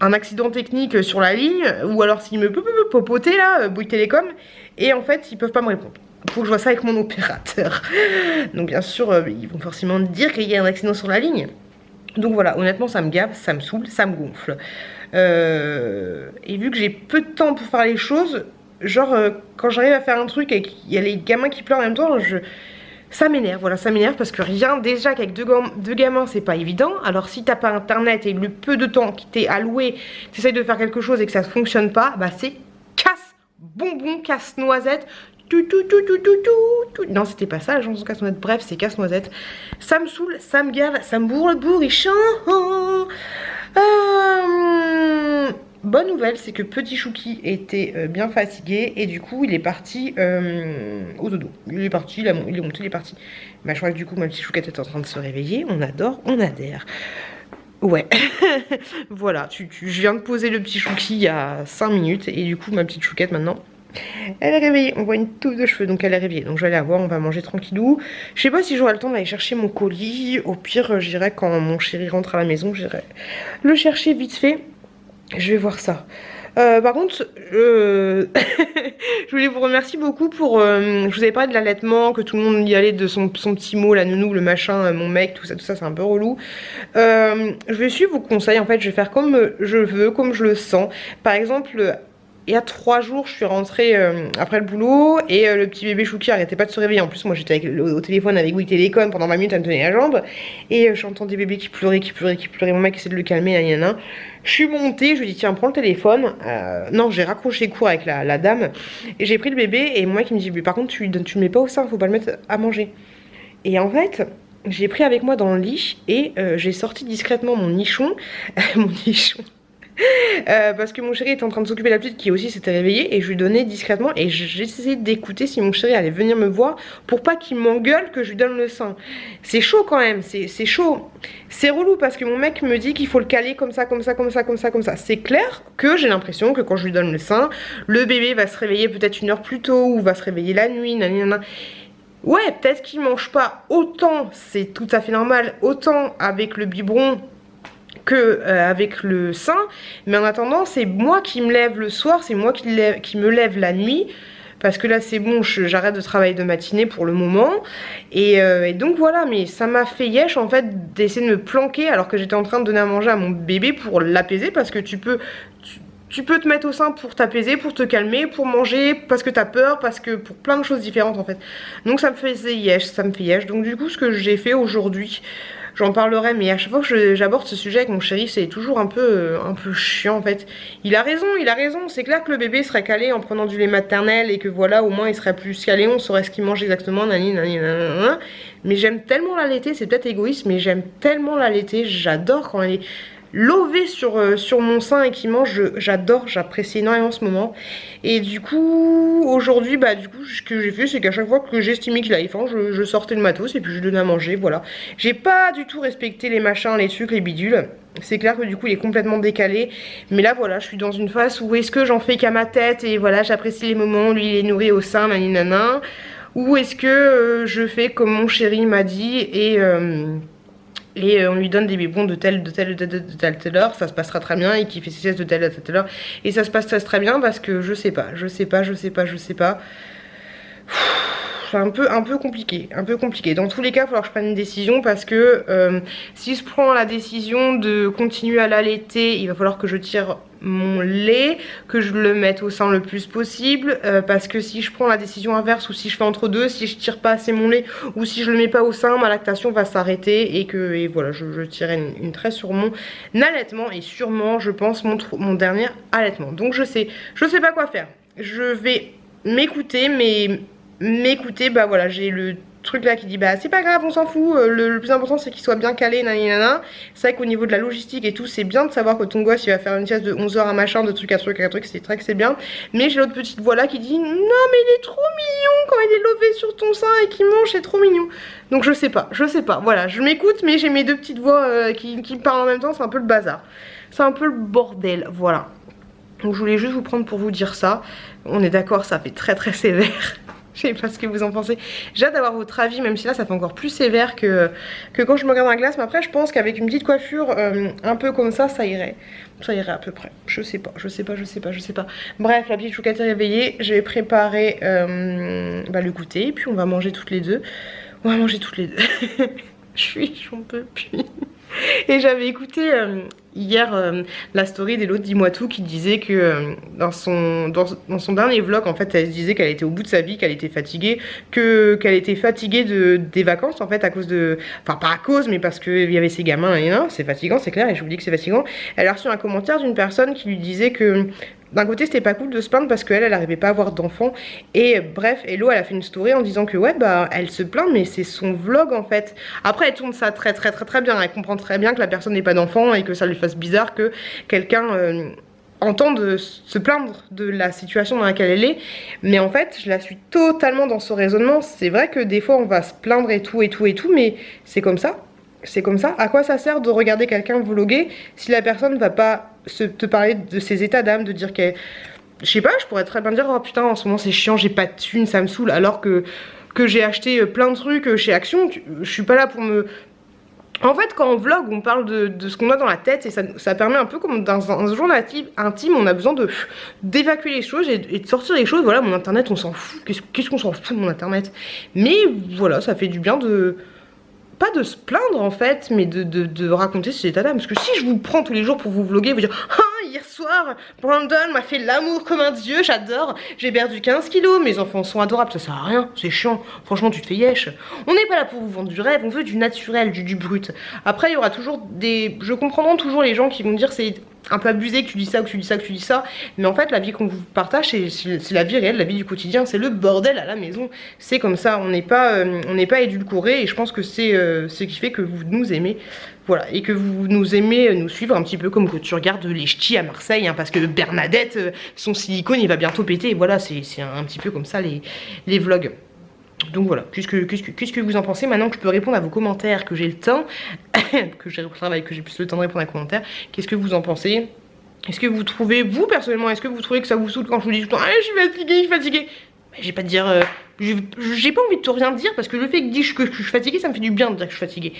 un accident technique sur la ligne, ou alors s'ils me popoter là, Bouygues Télécom, et en fait, ils peuvent pas me répondre. Faut que je vois ça avec mon opérateur. Donc bien sûr, ils vont forcément dire qu'il y a un accident sur la ligne. Donc voilà, honnêtement, ça me gave, ça me saoule, ça me gonfle. Et vu que j'ai peu de temps pour faire les choses, genre quand j'arrive à faire un truc et qu'il y a les gamins qui pleurent en même temps, ça m'énerve, voilà, ça m'énerve parce que rien, déjà qu'avec deux gamins c'est pas évident. Alors si t'as pas internet et le peu de temps qui t'est alloué, t'essayes de faire quelque chose et que ça fonctionne pas, bah c'est casse-bonbon, casse-noisette. Non, c'était pas ça, la chanson casse-noisette. Bref, c'est casse-noisette. Ça me saoule, ça me gave, ça me bourre le bourrichon. Bonne nouvelle, c'est que Petit Chouki était bien fatigué et du coup il est parti au dodo. Il est parti, il est monté, il est parti. Bah, je crois que du coup ma petite chouquette est en train de se réveiller. On adore, on adhère. Ouais, voilà, je viens de poser le petit chouki il y a 5 minutes et du coup ma petite chouquette maintenant, elle est réveillée. On voit une touffe de cheveux, donc elle est réveillée. Donc je vais aller la voir, on va manger tranquillou. Je sais pas si j'aurai le temps d'aller chercher mon colis. Au pire, j'irai quand mon chéri rentre à la maison, j'irai le chercher vite fait. Je vais voir ça. Par contre, je voulais vous remercier beaucoup pour... je vous avais parlé de l'allaitement, que tout le monde y allait de son petit mot, la nounou, le machin, mon mec, tout ça c'est un peu relou. Je vais suivre vos conseils, en fait, je vais faire comme je veux, comme je le sens. Par exemple... Il y a 3 jours, je suis rentrée après le boulot et le petit bébé Chouki arrêtait pas de se réveiller. En plus, moi j'étais au téléphone avec Bouygues Télécom pendant 20 minutes, elle me tenait la jambe. Et j'entendais bébé qui pleurait. Mon mec essaie de le calmer, nanana. Je suis montée, je lui ai dit tiens, prends le téléphone. Non, j'ai raccroché court avec la dame. Et j'ai pris le bébé et moi qui me dit par contre, tu le mets pas au sein, faut pas le mettre à manger. Et en fait, j'ai pris avec moi dans le lit et j'ai sorti discrètement mon nichon. Mon nichon. Parce que mon chéri était en train de s'occuper de la petite qui aussi s'était réveillée et je lui donnais discrètement et j'ai essayé d'écouter si mon chéri allait venir me voir pour pas qu'il m'engueule que je lui donne le sein. C'est chaud quand même, c'est chaud. C'est relou parce que mon mec me dit qu'il faut le caler comme ça. C'est clair que j'ai l'impression que quand je lui donne le sein, le bébé va se réveiller peut-être 1 heure plus tôt ou va se réveiller la nuit, nanana. Ouais, peut-être qu'il mange pas autant, c'est tout à fait normal, autant avec le biberon que avec le sein, mais en attendant c'est moi qui me lève le soir, c'est moi qui me lève la nuit parce que là c'est bon, j'arrête de travailler de matinée pour le moment et donc voilà, mais ça m'a fait yesh en fait d'essayer de me planquer alors que j'étais en train de donner à manger à mon bébé pour l'apaiser parce que tu peux te mettre au sein pour t'apaiser, pour te calmer, pour manger, parce que t'as peur, parce que pour plein de choses différentes en fait. Donc ça me faisait yesh, ça me fait yesh. Donc du coup ce que j'ai fait aujourd'hui, j'en parlerai, mais à chaque fois que j'aborde ce sujet avec mon chéri, c'est toujours un peu chiant en fait. Il a raison, c'est clair que le bébé serait calé en prenant du lait maternel et que voilà, au moins il serait plus calé, on saurait ce qu'il mange exactement, nanana. Mais j'aime tellement l'allaiter, c'est peut-être égoïste, mais j'aime tellement l'allaiter, j'adore quand elle est lovée sur mon sein et qui mange, j'adore, j'apprécie énormément ce moment. Et du coup aujourd'hui ce que j'ai fait c'est qu'à chaque fois que j'estimais qu'il avait faim, je sortais le matos et puis je lui donnais à manger, voilà. J'ai pas du tout respecté les machins, les trucs, les bidules. C'est clair que du coup il est complètement décalé. Mais là voilà, je suis dans une phase où est-ce que j'en fais qu'à ma tête et voilà, j'apprécie les moments, lui il est nourri au sein, naninana. Ou est-ce que je fais comme mon chéri m'a dit et on lui donne des biberons de telle heure, ça se passera très bien, et qu'il fait ses siestes de telle heure, et ça se passe très bien parce que je sais pas. C'est un peu compliqué, Dans tous les cas, il va falloir que je prenne une décision parce que si je prends la décision de continuer à l'allaiter, il va falloir que je tire mon lait, que je le mette au sein le plus possible, parce que si je prends la décision inverse ou si je fais entre deux, si je tire pas assez mon lait ou si je le mets pas au sein, ma lactation va s'arrêter et voilà, je tirerai une tresse sur mon allaitement et sûrement, je pense, mon dernier allaitement. Donc je sais pas quoi faire. Je vais m'écouter, bah voilà, j'ai le truc là qui dit bah c'est pas grave, on s'en fout, le plus important c'est qu'il soit bien calé, nanana. C'est vrai qu'au niveau de la logistique et tout, c'est bien de savoir que ton gosse il va faire une sieste de 11 h à machin, de truc à truc, c'est vrai que c'est bien. Mais j'ai l'autre petite voix là qui dit non mais il est trop mignon quand il est lové sur ton sein et qu'il mange, c'est trop mignon. Donc je sais pas, voilà, je m'écoute mais j'ai mes deux petites voix qui me parlent en même temps, c'est un peu le bazar. C'est un peu le bordel, voilà. Donc je voulais juste vous prendre pour vous dire ça. On est d'accord, ça fait très sévère. Je sais pas ce que vous en pensez. J'ai hâte d'avoir votre avis, même si là ça fait encore plus sévère que quand je me regarde dans la glace. Mais après je pense qu'avec une petite coiffure un peu comme ça, ça irait. Ça irait à peu près. Je sais pas. Bref, la petite chouquette est réveillée. Je vais préparer le goûter. Et puis on va manger toutes les deux. J'en peux plus. Et j'avais écouté hier la story d'Hello de Dis-moi tout qui disait que dans son dernier vlog, en fait, elle disait qu'elle était au bout de sa vie, qu'elle était fatiguée, qu'elle était fatiguée des vacances en fait à cause de... Enfin pas à cause, mais parce qu'il y avait ses gamins et c'est fatigant, c'est clair, et je vous dis que c'est fatigant. Elle a reçu un commentaire d'une personne qui lui disait que... D'un côté c'était pas cool de se plaindre parce qu'elle arrivait pas à avoir d'enfants. Et bref, Hello elle a fait une story en disant que ouais bah elle se plaint mais c'est son vlog en fait. Après elle tourne ça très bien. Elle comprend très bien que la personne n'ait pas d'enfant et que ça lui fasse bizarre que quelqu'un entende se plaindre de la situation dans laquelle elle est. Mais en fait je la suis totalement dans ce raisonnement. C'est vrai que des fois on va se plaindre et tout mais c'est comme ça. À quoi ça sert de regarder quelqu'un vlogger si la personne va pas te parler de ses états d'âme, de dire qu'elle... Je sais pas, je pourrais très bien dire oh putain en ce moment c'est chiant, j'ai pas de thune, ça me saoule, alors que j'ai acheté plein de trucs chez Action. Je suis pas là pour me... En fait quand on vlog on parle de ce qu'on a dans la tête et ça permet un peu comme dans un journal intime, on a besoin d'évacuer les choses et de sortir les choses. Voilà, mon internet on s'en fout, qu'est-ce qu'on s'en fout de mon internet. Mais voilà, ça fait du bien de... Pas de se plaindre en fait, mais de raconter ses états d'âme. Parce que si je vous prends tous les jours pour vous vloguer, vous dire ah hier soir Brandon m'a fait l'amour comme un dieu, j'adore, j'ai perdu 15 kilos, mes enfants sont adorables, ça sert à rien, c'est chiant, franchement tu te fais yesh. On n'est pas là pour vous vendre du rêve, on veut du naturel, du brut. Après il y aura toujours des... Je comprends toujours les gens qui vont dire c'est un peu abusé que tu dis ça, mais en fait la vie qu'on vous partage c'est la vie réelle, la vie du quotidien, c'est le bordel à la maison, c'est comme ça, on n'est pas édulcoré et je pense que c'est ce qui fait que vous nous aimez, voilà, et que vous nous aimez nous suivre un petit peu comme que tu regardes les ch'tis à Marseille, parce que Bernadette, son silicone il va bientôt péter, et voilà, c'est un petit peu comme ça les vlogs. Donc voilà, qu'est-ce que vous en pensez maintenant que je peux répondre à vos commentaires, que j'ai le temps, que j'ai plus le temps de répondre à vos commentaires. Qu'est-ce que vous en pensez? Est-ce que vous trouvez, vous personnellement, est-ce que vous trouvez que ça vous saoule quand je vous dis tout le temps ah, je suis fatiguée, mais j'ai pas de dire, j'ai pas envie de rien dire parce que le fait que je suis fatiguée, ça me fait du bien de dire que je suis fatiguée.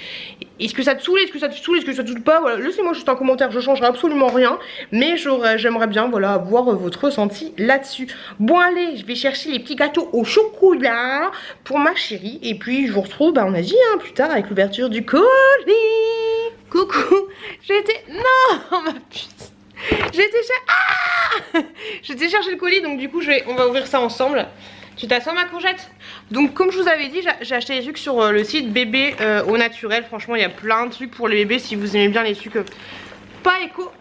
Est-ce que ça te saoule, est-ce que ça te saoule pas, voilà, laissez-moi juste un commentaire, je changerai absolument rien, mais j'aimerais bien, voilà, avoir votre ressenti là-dessus. Bon allez, je vais chercher les petits gâteaux au chocolat pour ma chérie, et puis je vous retrouve, on a dit, plus tard avec l'ouverture du colis. Coucou, non, ma puce. J'étais chercher le colis, donc du coup on va ouvrir ça ensemble. Tu t'assois ma courgette? Donc comme je vous avais dit, j'ai acheté des trucs sur le site bébé au naturel. Franchement il y a plein de trucs pour les bébés si vous aimez bien les trucs pas éco.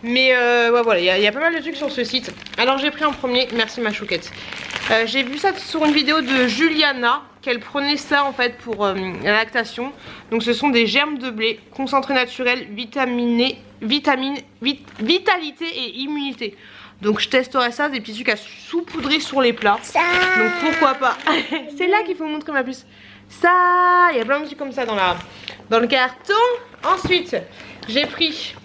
Mais ouais voilà, il y a pas mal de trucs sur ce site. Alors j'ai pris en premier, merci ma chouquette. J'ai vu ça sur une vidéo de Juliana, qu'elle prenait ça en fait pour la lactation. Donc ce sont des germes de blé, concentré naturel, vitalité et immunité. Donc je testerai ça, des petits trucs à saupoudrer sur les plats. Donc pourquoi pas. C'est là qu'il faut montrer ma puce. Ça, il y a plein de trucs comme ça dans le carton. Ensuite, j'ai pris...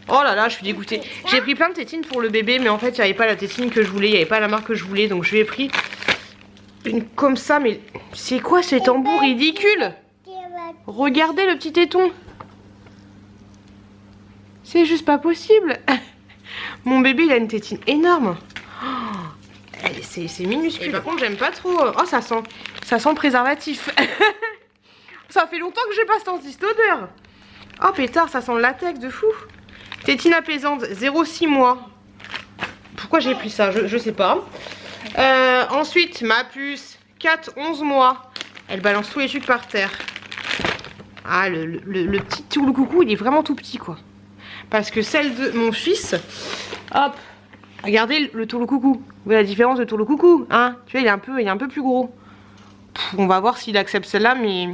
Oh là là, je suis dégoûtée. J'ai pris plein de tétines pour le bébé, mais en fait, il n'y avait pas la tétine que je voulais, il n'y avait pas la marque que je voulais, donc je lui ai pris une comme ça, mais c'est quoi cet embout ridicule? Regardez le petit téton. C'est juste pas possible. Mon bébé, il a une tétine énorme. Oh, c'est minuscule. Par contre, j'aime pas trop. Oh, ça sent le préservatif. Ça fait longtemps que j'ai pas senti cette odeur. Oh pétard, ça sent le latex de fou. Tétine apaisante, 0,6 mois. Pourquoi j'ai pris ça? Je sais pas. Ensuite, ma puce, 4-11 mois. Elle balance tous les trucs par terre. Ah, le petit tourle coucou, il est vraiment tout petit, quoi. Parce que celle de mon fils, hop, regardez le tourle coucou. Vous voyez la différence de tourle coucou, hein? Tu vois, il est un peu plus gros. On va voir s'il accepte celle-là, mais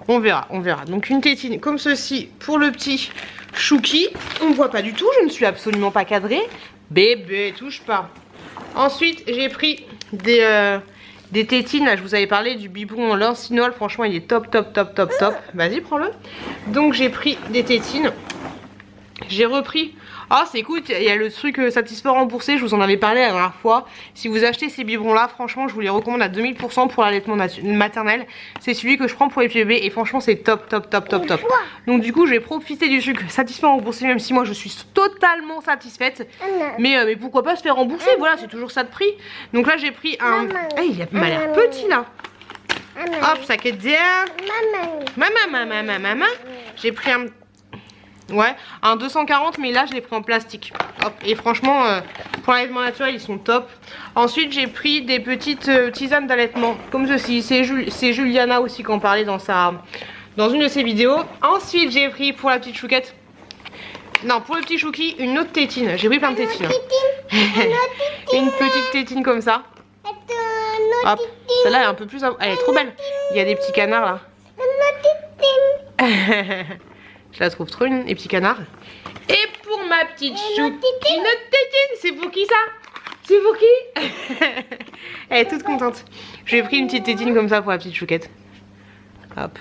on verra, on verra. Donc une tétine comme ceci pour le petit Chouki. On ne voit pas du tout, je ne suis absolument pas cadrée. Bébé, touche pas. Ensuite, j'ai pris des tétines. Là, je vous avais parlé du biberon Lancinol. Franchement, il est top, top, top, top, top. Vas-y, prends-le. Donc, j'ai pris des tétines. J'ai repris... Ah, c'est cool, il y a le truc Satisfort remboursé, je vous en avais parlé la dernière fois. Si vous achetez ces biberons là, franchement, je vous les recommande à 2000% pour l'allaitement maternel. C'est celui que je prends pour les bébés et franchement, c'est top, top, top, top, top. Donc du coup, je vais profiter du truc Satisfort remboursé, même si moi, je suis totalement satisfaite. Mais pourquoi pas se faire rembourser, voilà, c'est toujours ça de prix. Donc là, j'ai pris un... Ah, il m'a l'air petit, là. Hop, ça quête bien. Maman. J'ai pris un... Ouais, un 240, mais là je l'ai pris en plastique. Hop. Et franchement, pour l'allaitement naturel, ils sont top. Ensuite, j'ai pris des petites tisanes d'allaitement, comme ceci. C'est Juliana aussi qui en parlait dans une de ses vidéos. Ensuite, j'ai pris pour la petite chouquette, non, pour le petit chouki, une autre tétine. J'ai pris plein de tétines. Une petite tétine comme ça. Hop, celle-là est un peu plus... Elle est trop belle. Il y a des petits canards là. Je la trouve trop une, les petits canards. Et pour ma petite chouquette, une autre tétine. C'est pour qui ça? C'est pour qui? Elle est toute contente. J'ai pris une petite tétine comme ça pour la petite chouquette. Hop.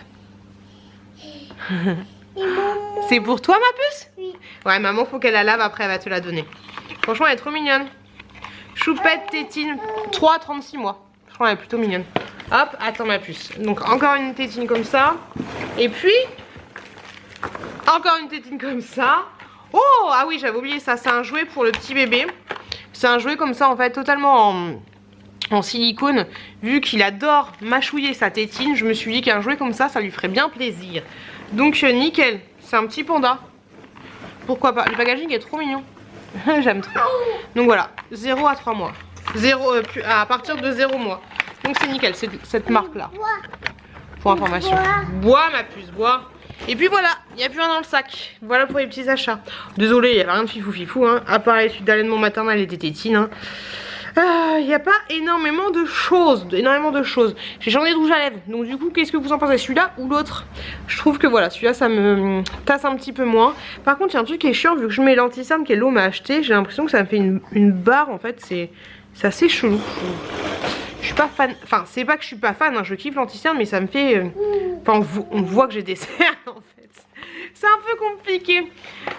C'est pour toi ma puce? Oui. Ouais, maman, faut qu'elle la lave, après elle va te la donner. Franchement, elle est trop mignonne. Choupette tétine, 3-36 mois. Franchement, elle est plutôt mignonne. Hop, attends ma puce. Donc encore une tétine comme ça. Et puis... encore une tétine comme ça. Oh, ah oui, j'avais oublié ça. C'est un jouet pour le petit bébé. C'est un jouet comme ça, en fait, totalement en silicone. Vu qu'il adore mâchouiller sa tétine, je me suis dit qu'un jouet comme ça lui ferait bien plaisir. Donc, nickel. C'est un petit panda. Pourquoi pas. Le packaging est trop mignon. J'aime trop. Donc voilà, 0 à 3 mois. 0, à partir de 0 mois. Donc c'est nickel, c'est cette marque-là. Pour information. Bois, ma puce, bois. Et puis voilà, il n'y a plus rien dans le sac. Voilà pour les petits achats. Désolée, il n'y avait rien de fifou, hein. À part les suites d'allaitement maternel et des tétines, hein. Il n'y a pas énormément de choses. J'ai changé de rouge à lèvres. Donc du coup, qu'est-ce que vous en pensez, celui-là ou l'autre? Je trouve que voilà, celui-là, ça me tasse un petit peu moins. Par contre, il y a un truc qui est chiant, vu que je mets l'anti-cerne qu'Hello m'a acheté. J'ai l'impression que ça me fait une barre, en fait. C'est assez chelou. Je suis pas fan, enfin c'est pas que je suis pas fan, hein, je kiffe l'anti-cerne, mais ça me fait... Enfin on voit que j'ai des cernes en fait. C'est un peu compliqué.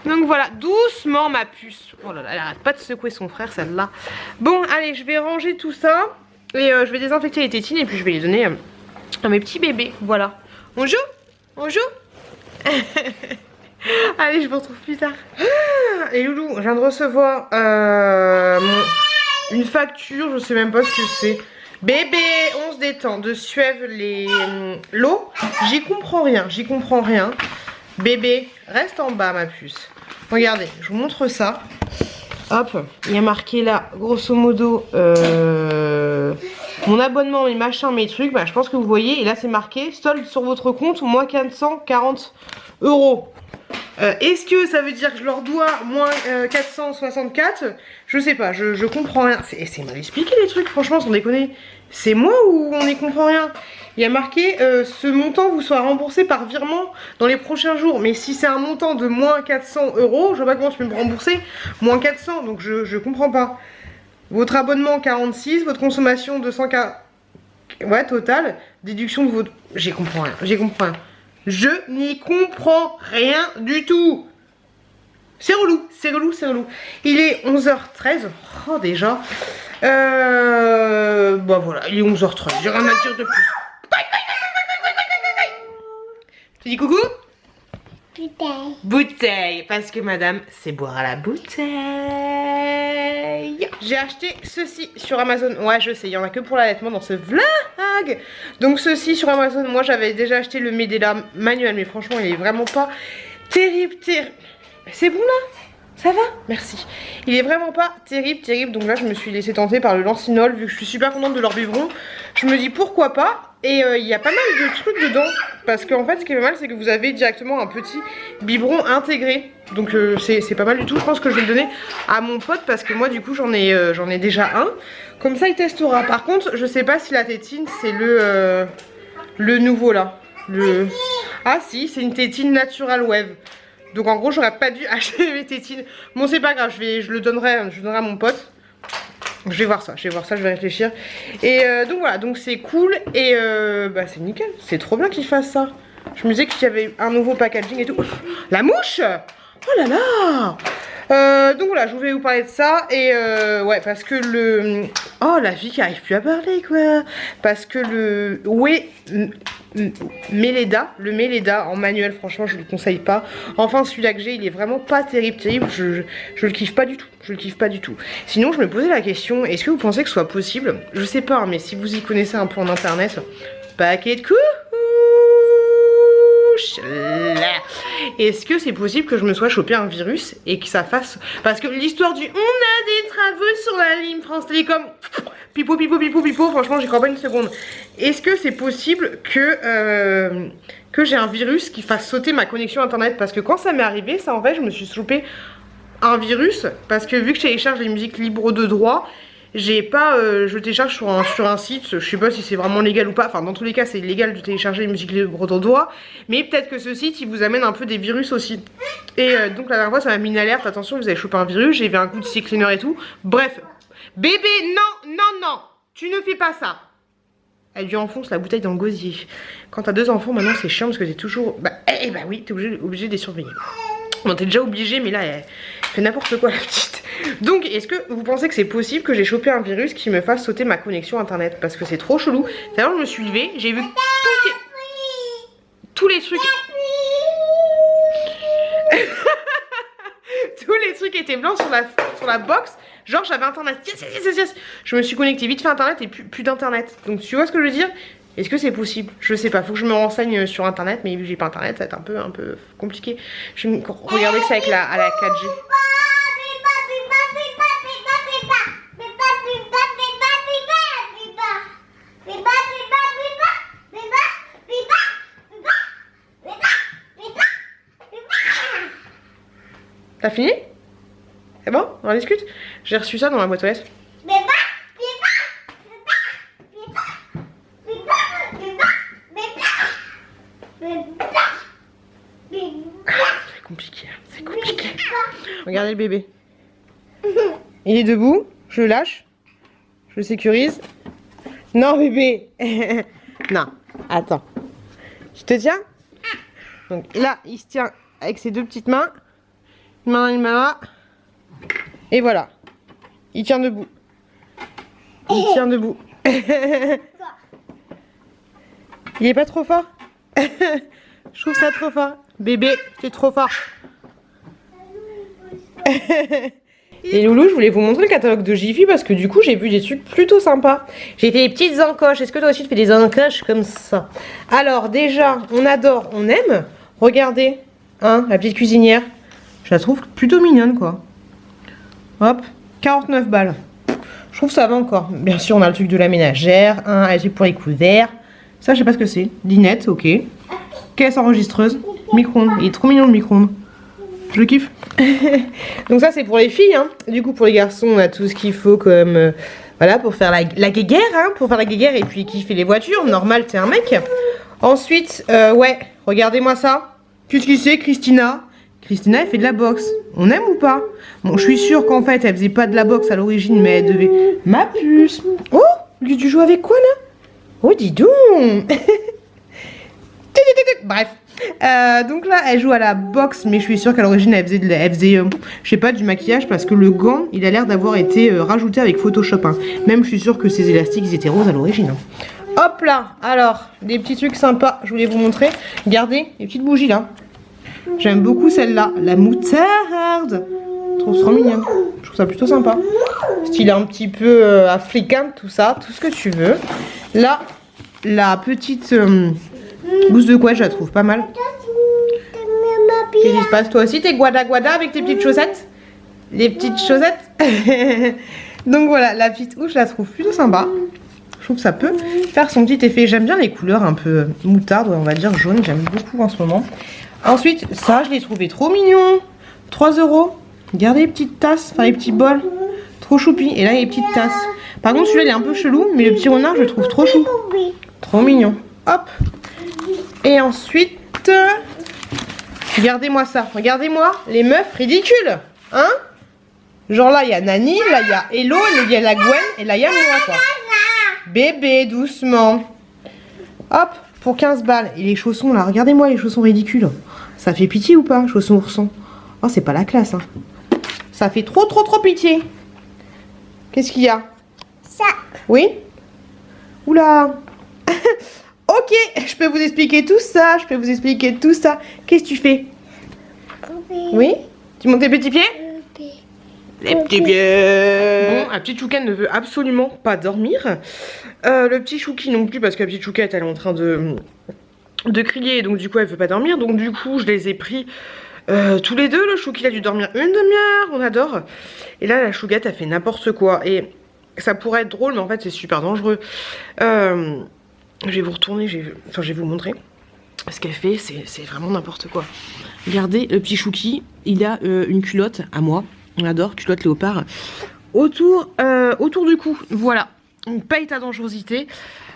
Donc voilà, doucement ma puce. Oh là là, elle arrête pas de secouer son frère celle-là. Bon allez, je vais ranger tout ça. Et je vais désinfecter les tétines et puis je vais les donner à mes petits bébés. Voilà. On joue? On joue? Allez, je vous retrouve plus tard. Et Loulou, je viens de recevoir une facture, je sais même pas ce que c'est. Bébé, on se détend, de Suève l'eau. J'y comprends rien. Bébé, reste en bas ma puce. Regardez, je vous montre ça. Hop, il y a marqué là, grosso modo, mon abonnement, mes machins, mes trucs. Bah, je pense que vous voyez, et là c'est marqué, solde sur votre compte, moins 440 €. Est-ce que ça veut dire que je leur dois moins 464? Je sais pas, je comprends rien. C'est mal expliqué les trucs, franchement, sans déconner. C'est moi ou on n'y comprend rien? Il y a marqué ce montant vous sera remboursé par virement dans les prochains jours. Mais si c'est un montant de moins 400 €, je vois pas comment tu peux me rembourser moins 400, donc je comprends pas. Votre abonnement 46, votre consommation 200K. Ouais, total. Déduction de votre... J'y comprends rien. Je n'y comprends rien du tout. C'est relou, c'est relou, c'est relou. Il est 11h13. Oh, déjà. Bah voilà, il est 11h13. J'ai rien à dire de plus. Tu dis coucou? Bouteille. Bouteille, parce que madame, c'est boire à la bouteille. J'ai acheté ceci sur Amazon. Ouais, je sais, il y en a que pour l'allaitement dans ce vlog. Donc ceci sur Amazon, moi j'avais déjà acheté le Medela manuel, mais franchement, il est vraiment pas terrible. C'est bon là? Ça va? Merci. Il est vraiment pas terrible. Donc là, je me suis laissée tenter par le Lancinol. Vu que je suis super contente de leur biberon, je me dis pourquoi pas. Et il y a pas mal de trucs dedans. Parce qu'en fait, ce qui est pas mal, c'est que vous avez directement un petit biberon intégré. Donc c'est pas mal du tout. Je pense que je vais le donner à mon pote parce que moi, du coup, j'en ai déjà un. Comme ça, il testera. Par contre, je sais pas si la tétine, c'est le nouveau là. Ah si, c'est une tétine Natural Wave. Donc en gros j'aurais pas dû acheter mes tétines. Bon c'est pas grave, je le donnerai à mon pote. Je vais voir ça, je vais réfléchir. Et donc voilà, donc c'est cool. Et bah c'est nickel, c'est trop bien qu'il fasse ça. Je me disais qu'il y avait un nouveau packaging et tout. La mouche! Oh là là! Donc voilà, je voulais vous parler de ça. Et ouais, parce que oh, la fille qui arrive plus à parler quoi. Parce que le Meleda en manuel, franchement je le conseille pas. Enfin celui-là que j'ai, il est vraiment pas terrible. Je le kiffe pas du tout. Sinon je me posais la question, est-ce que vous pensez que ce soit possible? Je sais pas, mais si vous y connaissez un peu en internet, paquet de coups. Est-ce que c'est possible que je me sois chopé un virus et que ça fasse... Parce que l'histoire du on a des travaux sur la ligne France Télécom, pipo, franchement j'y crois pas une seconde. Est-ce que c'est possible que j'ai un virus qui fasse sauter ma connexion internet? Parce que quand ça m'est arrivé, ça en fait je me suis chopé un virus. Parce que vu que je télécharge les musiques libres de droit, j'ai pas, je télécharge sur un site, je sais pas si c'est vraiment légal ou pas, enfin dans tous les cas c'est légal de télécharger les musiques libres de droit, mais peut-être que ce site il vous amène un peu des virus aussi. Et donc la dernière fois ça m'a mis une alerte, attention vous avez chopé un virus, j'ai vu un coup de cycliner et tout. Bref, bébé non, tu ne fais pas ça. Elle lui enfonce la bouteille dans le gosier. Quand t'as 2 enfants maintenant c'est chiant parce que t'es toujours, bah oui t'es obligé de les surveiller. Bon t'es déjà obligé mais là elle fait n'importe quoi la petite. Donc est-ce que vous pensez que c'est possible que j'ai chopé un virus qui me fasse sauter ma connexion internet? Parce que c'est trop chelou. D'ailleurs je me suis levée, j'ai vu tous les trucs. Tous les trucs étaient blancs sur la box. Genre j'avais internet. Yes. Je me suis connectée vite fait internet et plus d'internet. Donc tu vois ce que je veux dire? Est-ce que c'est possible? Je sais pas, faut que je me renseigne sur internet, mais vu que j'ai pas internet, ça va être un peu compliqué. Je vais regarder ça avec à la 4G. T'as fini? C'est bon? On en discute? J'ai reçu ça dans ma boîte aux lettres. C'est compliqué. Regardez le bébé. Il est debout. Je le lâche. Je le sécurise. Non bébé. Non. Attends. Je te tiens. Donc là, il se tient avec ses 2 petites mains. Une main là. Et voilà. Il tient debout. Il est pas trop fort? Je trouve ça trop fort. Bébé, c'est trop fort. Et Loulou, je voulais vous montrer le catalogue de Jiffy parce que du coup j'ai vu des trucs plutôt sympas. J'ai fait des petites encoches. Est-ce que toi aussi tu fais des encoches comme ça? Alors déjà, on adore, on aime. Regardez, hein, la petite cuisinière. Je la trouve plutôt mignonne quoi. Hop, 49 balles. Je trouve ça va encore. Bien sûr, on a le truc de la ménagère, un truc pour les couverts. Ça, je sais pas ce que c'est. Dinette, ok. Caisse enregistreuse. Micro-ondes. Il est trop mignon le micro-ondes. Je le kiffe. Donc ça, c'est pour les filles. Hein. Du coup, pour les garçons, on a tout ce qu'il faut comme... voilà, pour faire la guéguerre. Hein, pour faire la guéguerre et puis kiffer les voitures. Normal, t'es un mec. Ensuite, ouais, regardez-moi ça. Qu'est-ce que c'est, Christina? Christina, elle fait de la boxe. On aime ou pas? Bon, je suis sûre qu'en fait, elle faisait pas de la boxe à l'origine, mais elle devait... Ma puce. Oh, tu joues avec quoi, là? Oh, dis donc. Bref. Donc là, elle joue à la boxe, mais je suis sûre qu'à l'origine, elle faisait je sais pas, du maquillage, parce que le gant, il a l'air d'avoir été rajouté avec Photoshop. Hein. Même, je suis sûre que ces élastiques, ils étaient roses à l'origine. Hein. Hop là, alors, des petits trucs sympas, je voulais vous montrer. Regardez, les petites bougies là. J'aime beaucoup celle-là, la moutarde. Je trouve trop mignon. Je trouve ça plutôt sympa. Style un petit peu africain, tout ça, tout ce que tu veux. Là, la petite gousse de couette, je la trouve pas mal. Qu'est-ce qui se passe? Toi aussi, t'es guada guada avec tes petites chaussettes? Les petites chaussettes. Donc voilà, la petite housse, je la trouve plutôt sympa. Je trouve que ça peut faire son petit effet. J'aime bien les couleurs un peu moutarde, on va dire jaune. J'aime beaucoup en ce moment. Ensuite, ça, je l'ai trouvé trop mignon. 3 €. Regardez les petites tasses, enfin les petits bols. Trop choupi. Et là, il y a les petites tasses. Par contre, celui-là, il est un peu chelou. Mais le petit renard, je le trouve trop chou. Trop mignon. Hop. Et ensuite, regardez-moi ça. Regardez-moi les meufs ridicules. Hein? Genre là, il y a Nani, là, il y a Hello, il y a la Gwen, et là, il y a moi, quoi. Bébé, doucement. Hop, pour 15 balles. Et les chaussons, là, regardez-moi les chaussons ridicules. Ça fait pitié ou pas, chaussons ourson? Oh, c'est pas la classe, hein. Ça fait trop pitié. Qu'est-ce qu'il y a? Ça. Oui? Oula. Ok, je peux vous expliquer tout ça. Qu'est-ce que tu fais? Oui? Tu montes tes petits pieds? Les petits pieds. Bon, la petite chouquette ne veut absolument pas dormir. Le petit chouki non plus, parce que la petite chouquette, elle est en train de crier, donc du coup, elle veut pas dormir. Donc du coup, je les ai pris tous les deux. Le chouki, il a dû dormir une demi-heure, on adore. Et là, la chouquette, elle fait n'importe quoi. Et ça pourrait être drôle, mais en fait, c'est super dangereux. Je vais vous retourner, je vais vous montrer. Ce qu'elle fait, c'est vraiment n'importe quoi. Regardez, le petit chouki, il a une culotte à moi. On adore, culotte léopard. Autour du cou, voilà. On paye ta dangerosité.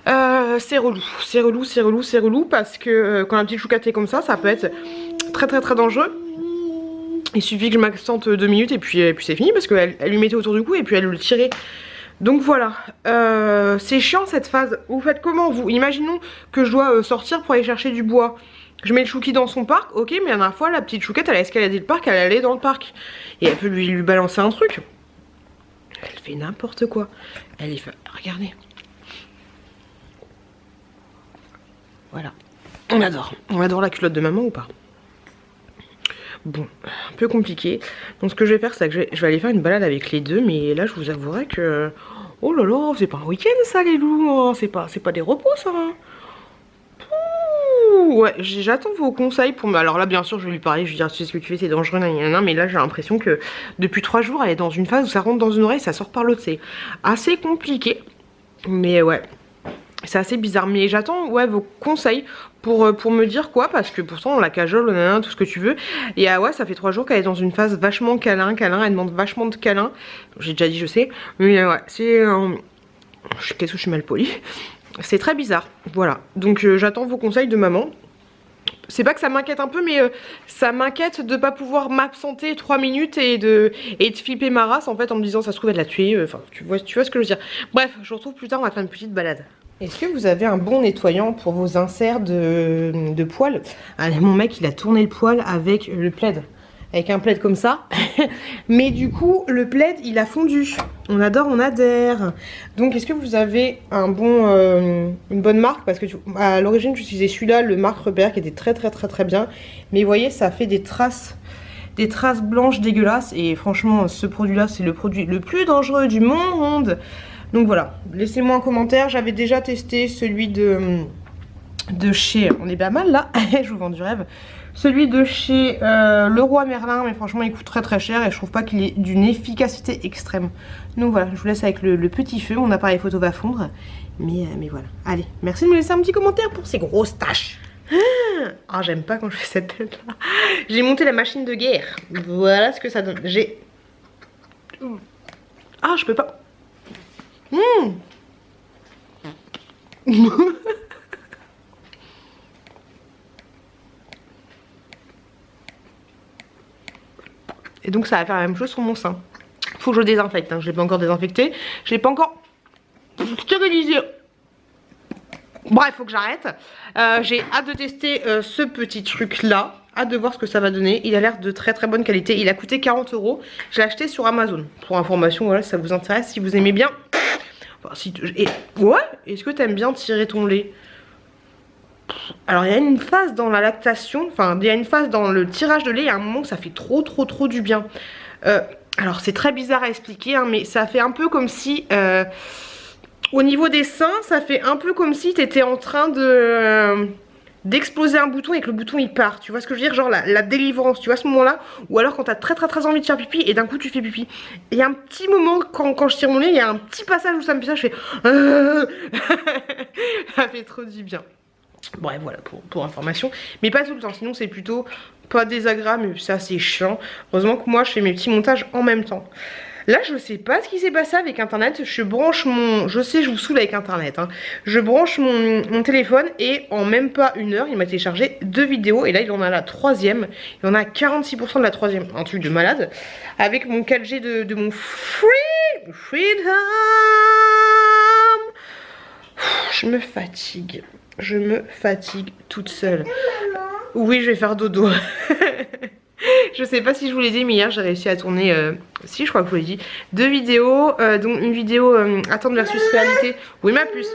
C'est relou, parce que quand la petite chouquette est comme ça, ça peut être très dangereux. Il suffit que je m'accente 2 minutes et puis c'est fini, parce qu'elle lui mettait autour du cou et puis elle le tirait. Donc voilà, c'est chiant cette phase. Vous faites comment vous? Imaginons que je dois sortir pour aller chercher du bois. Je mets le chouki dans son parc, ok, mais la dernière fois, la petite chouquette, elle a escaladé le parc, elle allait dans le parc. Et elle peut lui balancer un truc. Elle fait n'importe quoi. Elle est... Regardez. Voilà. On adore la culotte de maman ou pas? Bon, un peu compliqué. Donc ce que je vais faire, c'est que je vais aller faire une balade avec les deux. Mais là, je vous avouerai que... Oh là là, c'est pas un week-end ça, les loups. Hein. C'est pas des repos, ça. Hein. Ouais, j'attends vos conseils pour me... Alors là, bien sûr, je vais lui parler, je vais lui dire, tu sais ce que tu fais, c'est dangereux, mais là, j'ai l'impression que depuis 3 jours, elle est dans une phase où ça rentre dans une oreille, ça sort par l'autre. C'est assez compliqué, mais ouais, c'est assez bizarre. Mais j'attends, ouais, vos conseils pour me dire quoi, parce que pourtant, on la cajole, tout ce que tu veux. Et ouais, ça fait 3 jours qu'elle est dans une phase vachement câlin, elle demande vachement de câlin. J'ai déjà dit, je sais, mais ouais, c'est... Qu'est-ce que je suis mal polie. C'est très bizarre, voilà. Donc j'attends vos conseils de maman. C'est pas que ça m'inquiète un peu, mais ça m'inquiète de pas pouvoir m'absenter 3 minutes et de flipper ma race en fait en me disant ça se trouve elle l'a tué. Enfin tu vois ce que je veux dire. Bref, je vous retrouve plus tard, on va faire une petite balade. Est-ce que vous avez un bon nettoyant pour vos inserts de poils? Allez, mon mec il a tourné le poil avec le plaid. Avec un plaid comme ça. Mais du coup, le plaid, il a fondu. On adore, on adhère. Donc, est-ce que vous avez une bonne marque? Parce que à l'origine, j'utilisais celui-là, le Marc Repère, qui était très bien. Mais vous voyez, ça fait des traces blanches dégueulasses. Et franchement, ce produit-là, c'est le produit le plus dangereux du monde. Donc voilà, laissez-moi un commentaire. J'avais déjà testé celui de chez... On est pas mal là. Je vous vends du rêve. Celui de chez Leroy Merlin, mais franchement il coûte très cher et je trouve pas qu'il est d'une efficacité extrême. Donc voilà, je vous laisse avec le petit feu, mon appareil photo va fondre. Mais voilà, allez, merci de me laisser un petit commentaire pour ces grosses tâches. Ah, j'aime pas quand je fais cette tête là. J'ai monté la machine de guerre, voilà ce que ça donne. Ah, je peux pas. Et donc ça va faire la même chose sur mon sein. Faut que je le désinfecte, hein. Je l'ai pas encore désinfecté. Je l'ai pas encore stérilisé. Bref, faut que j'arrête. J'ai hâte de tester ce petit truc là. Hâte de voir ce que ça va donner. Il a l'air de très très bonne qualité. Il a coûté 40 €. Je l'ai acheté sur Amazon. Pour information, voilà, si ça vous intéresse, si vous aimez bien. Enfin, si et, ouais, est-ce que t'aimes bien tirer ton lait? Alors il y a une phase dans la lactation, enfin il y a une phase dans le tirage de lait, il y a un moment où ça fait trop du bien. Alors c'est très bizarre à expliquer, hein, mais ça fait un peu comme si... au niveau des seins, ça fait un peu comme si t'étais en train de... d'exploser un bouton et que le bouton il part, tu vois ce que je veux dire, genre la délivrance, tu vois ce moment là, ou alors quand t'as très envie de faire pipi et d'un coup tu fais pipi. Il y a un petit moment quand je tire mon lait, il y a un petit passage où ça me fait ça, je fais ça fait trop du bien. Bref, voilà pour information, mais pas tout le temps, sinon c'est plutôt pas désagréable, mais ça c'est chiant. Heureusement que moi je fais mes petits montages en même temps. Là je sais pas ce qui s'est passé avec internet, je branche mon... Je sais, je vous saoule avec internet, hein. Je branche mon téléphone et en même pas une heure il m'a téléchargé 2 vidéos. Et là il en a la 3e, il en a 46% de la 3e, un truc de malade. Avec mon 4G de mon Freedom. Je me fatigue. Je me fatigue toute seule. Oui, je vais faire dodo. Je sais pas si je vous l'ai dit, mais hier j'ai réussi à tourner, si je crois que je vous l'ai dit, 2 vidéos, dont une vidéo attente versus réalité. Oui ma puce,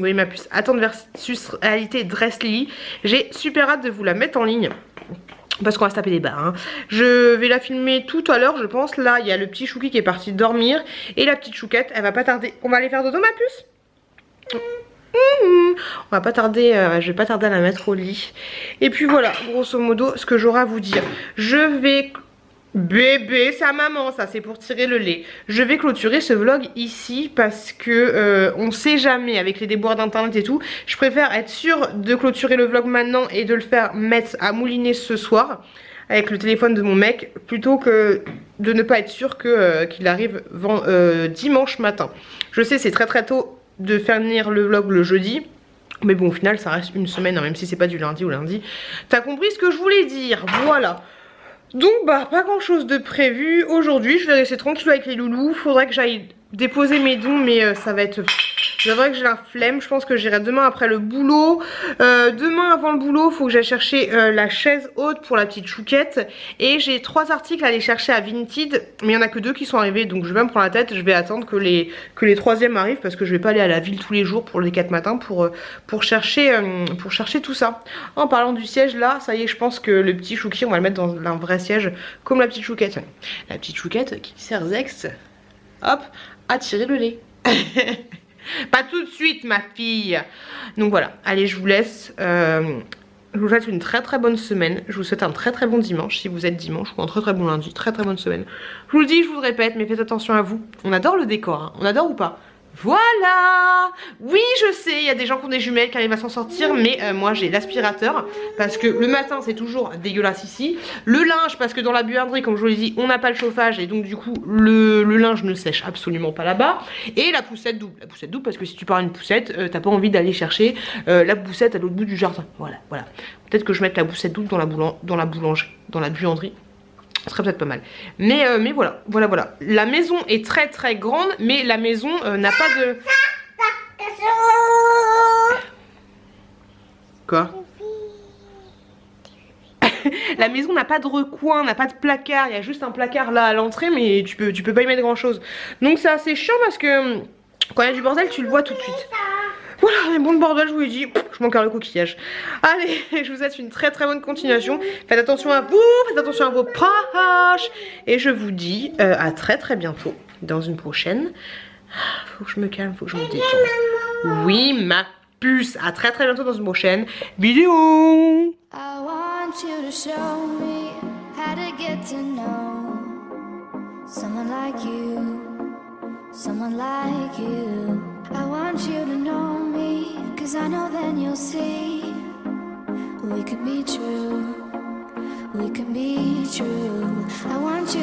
oui ma puce, attente versus réalité Dress Lily. J'ai super hâte de vous la mettre en ligne. Parce qu'on va se taper des barres, hein. Je vais la filmer tout à l'heure je pense. Là il y a le petit Chouki qui est parti dormir. Et la petite Chouquette, elle va pas tarder. On va aller faire dodo ma puce. On va pas tarder, je vais pas tarder à la mettre au lit. Et puis voilà, grosso modo, ce que j'aurai à vous dire. Je vais... Bébé, sa maman, ça c'est pour tirer le lait. Je vais clôturer ce vlog ici parce que on sait jamais avec les déboires d'internet et tout. Je préfère être sûre de clôturer le vlog maintenant et de le faire mettre à mouliner ce soir avec le téléphone de mon mec, plutôt que de ne pas être sûre qu'il arrive dimanche matin. Je sais, c'est très tôt de faire venir le vlog le jeudi, mais bon au final ça reste une semaine, hein, même si c'est pas du lundi au lundi. T'as compris ce que je voulais dire, voilà. Donc bah pas grand chose de prévu aujourd'hui, je vais rester tranquille avec les loulous. Faudrait que j'aille déposer mes dons, mais ça va être... C'est vrai que j'ai la flemme, je pense que j'irai demain après le boulot. Demain avant le boulot, il faut que j'aille chercher la chaise haute pour la petite Chouquette. Et j'ai 3 articles à aller chercher à Vinted, mais il n'y en a que 2 qui sont arrivés, donc je vais pas me prendre la tête. Je vais attendre que les 3e arrivent, parce que je vais pas aller à la ville tous les jours pour les 4 matins pour chercher tout ça. En parlant du siège là, ça y est, je pense que le petit Chouki, on va le mettre dans un vrai siège comme la petite Chouquette. La petite Chouquette qui sert Zex, hop, à tirer le lait. Pas tout de suite ma fille. Donc voilà, allez je vous laisse. Je vous souhaite une très bonne semaine. Je vous souhaite un très bon dimanche si vous êtes dimanche, ou un très bon lundi. Très bonne semaine. Je vous le dis, je vous le répète, mais faites attention à vous. On adore le décor, hein. On adore ou pas? Voilà. Oui je sais, il y a des gens qui ont des jumelles qui arrivent à s'en sortir, mais moi j'ai l'aspirateur, parce que le matin c'est toujours dégueulasse ici. Le linge, parce que dans la buanderie, comme je vous l'ai dit, on n'a pas le chauffage, et donc du coup le linge ne sèche absolument pas là-bas. Et la poussette double, parce que si tu pars une poussette, t'as pas envie d'aller chercher la poussette à l'autre bout du jardin. Voilà. Peut-être que je mette la poussette double dans la buanderie. Ce serait peut-être pas mal. Mais voilà. La maison est très grande, mais la maison n'a pas de... Quoi? La maison n'a pas de recoin, n'a pas de placard. Il y a juste un placard là à l'entrée, mais tu peux pas y mettre grand chose. Donc c'est assez chiant parce que quand il y a du bordel, tu le vois tout de suite. Voilà, mais bon le bordel, je vous l'ai dit, je manque le coquillage. Allez, je vous souhaite une très bonne continuation. Faites attention à vous, faites attention à vos proches. Et je vous dis à très bientôt dans une prochaine. Faut que je me calme, faut que je me détende. Oui, ma puce, à très bientôt dans une prochaine vidéo. I want you to show me how to get to know someone like you, someone like you. I want you to know me, 'cause I know then you'll see we could be true, we could be true. I want you